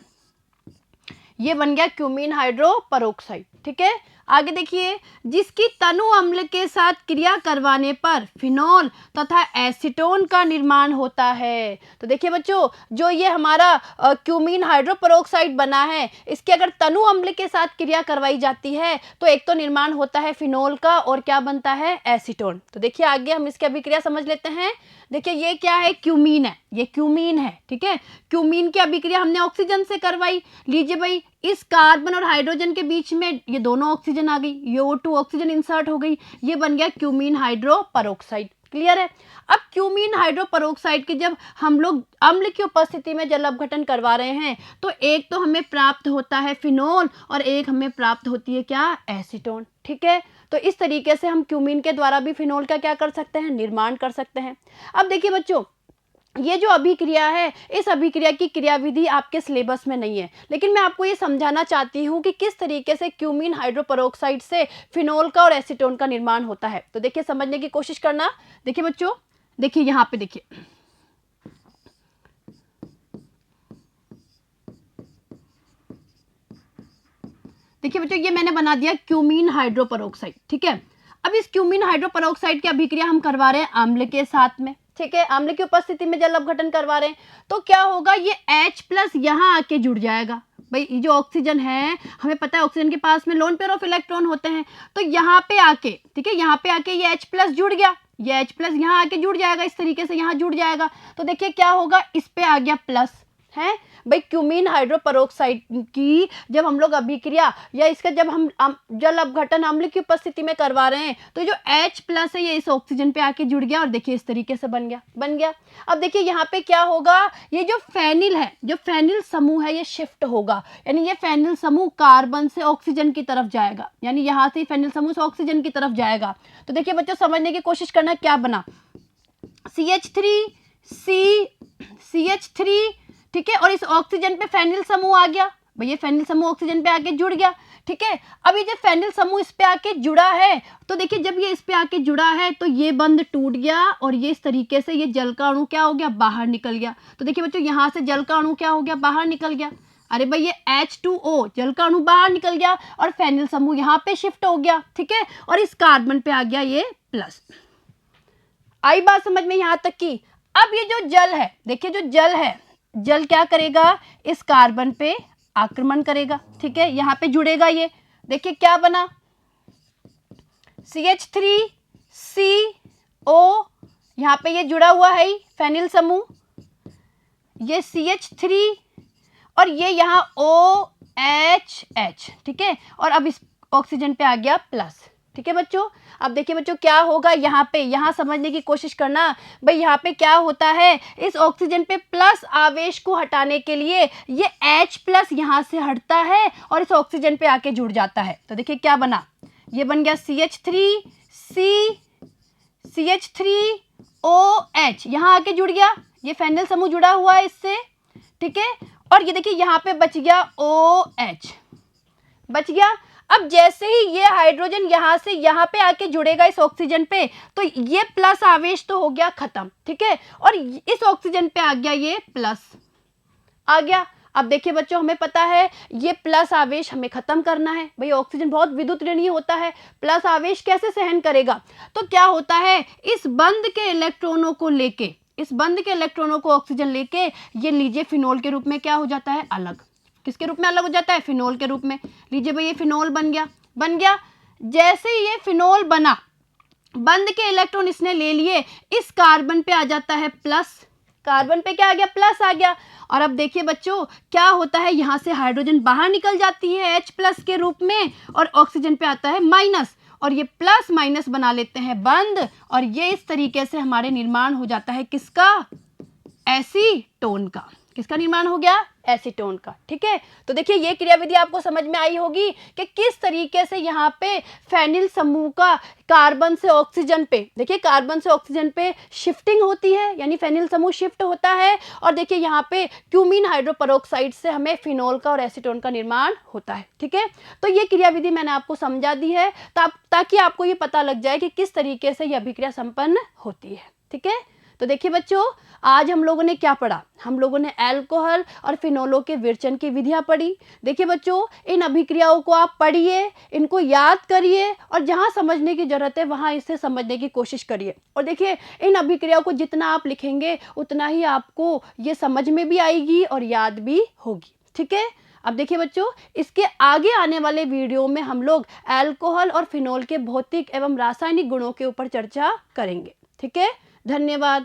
ये बन गया क्यूमीन हाइड्रोपरोक्साइड, ठीक है। आगे देखिए, जिसकी तनु अम्ल के साथ क्रिया करवाने पर फिनोल तथा एसीटोन का निर्माण होता है। तो देखिए बच्चों, जो ये हमारा क्यूमीन हाइड्रोपरोक्साइड बना है, इसके अगर तनु अम्ल के साथ क्रिया करवाई जाती है तो एक तो निर्माण होता है फिनोल का और क्या बनता है, एसीटोन। तो देखिए आगे हम इसकी अभिक्रिया समझ लेते हैं। देखिए ये क्या है, क्यूमीन है, ये क्यूमीन है, ठीक है। क्यूमीन की अभिक्रिया हमने ऑक्सीजन से करवाई। लीजिए भाई, इस कार्बन और हाइड्रोजन के बीच में ये दोनों ऑक्सीजन आ गई, ये O2 ऑक्सीजन इंसर्ट हो गई, ये बन गया क्यूमीन हाइड्रोपरोक्साइड। क्लियर है। अब क्यूमीन हाइड्रोपरोक्साइड के जब हम लोग अम्ल की उपस्थिति में जल अपघटन करवा रहे हैं तो एक तो हमें प्राप्त होता है फिनोल और एक हमें प्राप्त होती है क्या, एसीटोन, ठीक है। तो इस तरीके से हम क्यूमीन के द्वारा भी फिनोल का क्या कर सकते हैं, निर्माण कर सकते हैं। अब देखिए बच्चों, ये जो अभिक्रिया है, इस अभिक्रिया की क्रियाविधि आपके सिलेबस में नहीं है, लेकिन मैं आपको ये समझाना चाहती हूँ कि किस तरीके से क्यूमीन हाइड्रोपरोक्साइड से फिनोल का और एसीटोन का निर्माण होता है। तो देखिए समझने की कोशिश करना। देखिए बच्चों, देखिए यहाँ पे देखिए, देखिए बच्चों ये मैंने बना दिया क्यूमीन हाइड्रोपरोक्साइड, ठीक है। अब इस क्यूमीन हाइड्रोपरोक्साइड की अभिक्रिया हम करवा रहे हैं अम्ल के साथ में, ठीक है। अम्ल की उपस्थिति में जल अपघटन करवा रहे हैं तो क्या होगा, ये H+ यहाँ आके जुड़ जाएगा। भाई ये जो ऑक्सीजन है, हमें पता है ऑक्सीजन के पास में लोन पेयर ऑफ इलेक्ट्रॉन होते हैं, तो यहाँ पे आके, ठीक है, यहाँ पे आके ये H+ जुड़ गया, ये H+ यहाँ आके जुड़ जाएगा, इस तरीके से यहाँ जुड़ जाएगा। तो देखिए क्या होगा, इस पे आ गया प्लस है। भाई क्यूमीन हाइड्रोपरोक्साइड की जब हम लोग अभिक्रिया या इसका जब हम जल अपघटन अम्ल की उपस्थिति में करवा रहे हैं तो जो H+ है ये इस ऑक्सीजन पे आके जुड़ गया और देखिए इस तरीके से बन गया। अब देखिए यहाँ पे क्या होगा, ये जो फेनिल है, जो फेनिल समूह है ये शिफ्ट होगा, यानी ये फेनिल समूह कार्बन से ऑक्सीजन की तरफ जाएगा, यानी यहाँ से फेनिल समूह से ऑक्सीजन की तरफ जाएगा। तो देखिए बच्चों समझने की कोशिश करना, क्या बना, CH3, ठीक है, और इस ऑक्सीजन पे फेनिल समूह आ गया। भाई ये फेनिल समूह ऑक्सीजन पे आके जुड़ गया, ठीक है। अब ये जब फेनिल समूह इस पे आके जुड़ा है तो देखिए जब ये इस पे आके जुड़ा है तो ये बंध टूट गया और ये इस तरीके से ये जल का अणु क्या हो गया, बाहर निकल गया। तो देखिए बच्चों यहाँ से जल का अणु क्या हो गया, बाहर निकल गया। अरे भाई ये H2O जल का अणु बाहर निकल गया और फेनिल समूह यहाँ पे शिफ्ट हो गया, ठीक है, और इस कार्बन पे आ गया ये प्लस। आई बात समझ में यहाँ तक की। अब ये जो जल है, देखिए जो जल है, जल क्या करेगा, इस कार्बन पे आक्रमण करेगा, ठीक है, यहाँ पे जुड़ेगा। ये देखिए क्या बना, CH3CO, यहाँ पे ये जुड़ा हुआ है फेनिल समूह, ये CH3 और ये यहाँ OHH, ठीक है, और अब इस ऑक्सीजन पे आ गया प्लस, ठीक है बच्चों। अब देखिए बच्चों क्या होगा, यहाँ पे, यहाँ समझने की कोशिश करना। भाई यहाँ पे क्या होता है, इस ऑक्सीजन पे प्लस आवेश को हटाने के लिए ये H+ यहाँ से हटता है और इस ऑक्सीजन पे आके जुड़ जाता है। तो देखिए क्या बना, ये बन गया CH3OH, यहाँ आके जुड़ गया, ये फेनिल समूह जुड़ा हुआ है इससे, ठीक है, और ये देखिए यहाँ पे बच गया OH, बच गया। अब जैसे ही ये हाइड्रोजन यहाँ से यहाँ पे आके जुड़ेगा इस ऑक्सीजन पे, तो ये प्लस आवेश तो हो गया खत्म, ठीक है, और इस ऑक्सीजन पे आ गया ये प्लस आ गया। अब देखिए बच्चों, हमें पता है ये प्लस आवेश हमें खत्म करना है। भाई ऑक्सीजन बहुत विद्युत ऋणी होता है, प्लस आवेश कैसे सहन करेगा? तो क्या होता है, इस बंद के इलेक्ट्रॉनों को लेके, इस बंद के इलेक्ट्रॉनों को ऑक्सीजन लेके ये लीजिए फिनोल के रूप में क्या हो जाता है, अलग। किसके रूप में अलग हो जाता है? फिनोल के रूप में। लीजिए भाई ये फिनोल बन गया, बन गया। जैसे ही ये फिनोल बना, बंद के इलेक्ट्रॉन इसने ले लिए, इस कार्बन पे आ जाता है प्लस, कार्बन पे क्या आ गया, प्लस आ गया। और अब देखिए बच्चों क्या होता है, यहाँ से हाइड्रोजन बाहर निकल जाती है H प्लस के रूप में, और ऑक्सीजन पे आता है माइनस, और ये प्लस माइनस बना लेते हैं बंद, और ये इस तरीके से हमारे निर्माण हो जाता है किसका, एसीटोन का। किसका निर्माण हो गया, एसीटोन का, ठीक है। तो देखिए ये क्रियाविधि आपको समझ में आई होगी कि किस तरीके से यहाँ पे फेनिल समूह का कार्बन से ऑक्सीजन पे, देखिए कार्बन से ऑक्सीजन पे शिफ्टिंग होती है, यानी फेनिल समूह शिफ्ट होता है, और देखिए यहाँ पे क्यूमीन हाइड्रोपरोक्साइड से हमें फिनोल का और एसीटोन का निर्माण होता है, ठीक है। तो ये क्रियाविधि मैंने आपको समझा दी है ताकि आपको ये पता लग जाए कि किस तरीके से यह अभिक्रिया संपन्न होती है, ठीक है। तो देखिए बच्चों, आज हम लोगों ने क्या पढ़ा, हम लोगों ने अल्कोहल और फिनोलों के विरचन की विधियां पढ़ी। देखिए बच्चों, इन अभिक्रियाओं को आप पढ़िए, इनको याद करिए, और जहां समझने की जरूरत है वहां इसे समझने की कोशिश करिए। और देखिए इन अभिक्रियाओं को जितना आप लिखेंगे उतना ही आपको ये समझ में भी आएगी और याद भी होगी, ठीक है। अब देखिए बच्चों, इसके आगे आने वाले वीडियो में हम लोग अल्कोहल और फिनोल के भौतिक एवं रासायनिक गुणों के ऊपर चर्चा करेंगे, ठीक है। धन्यवाद।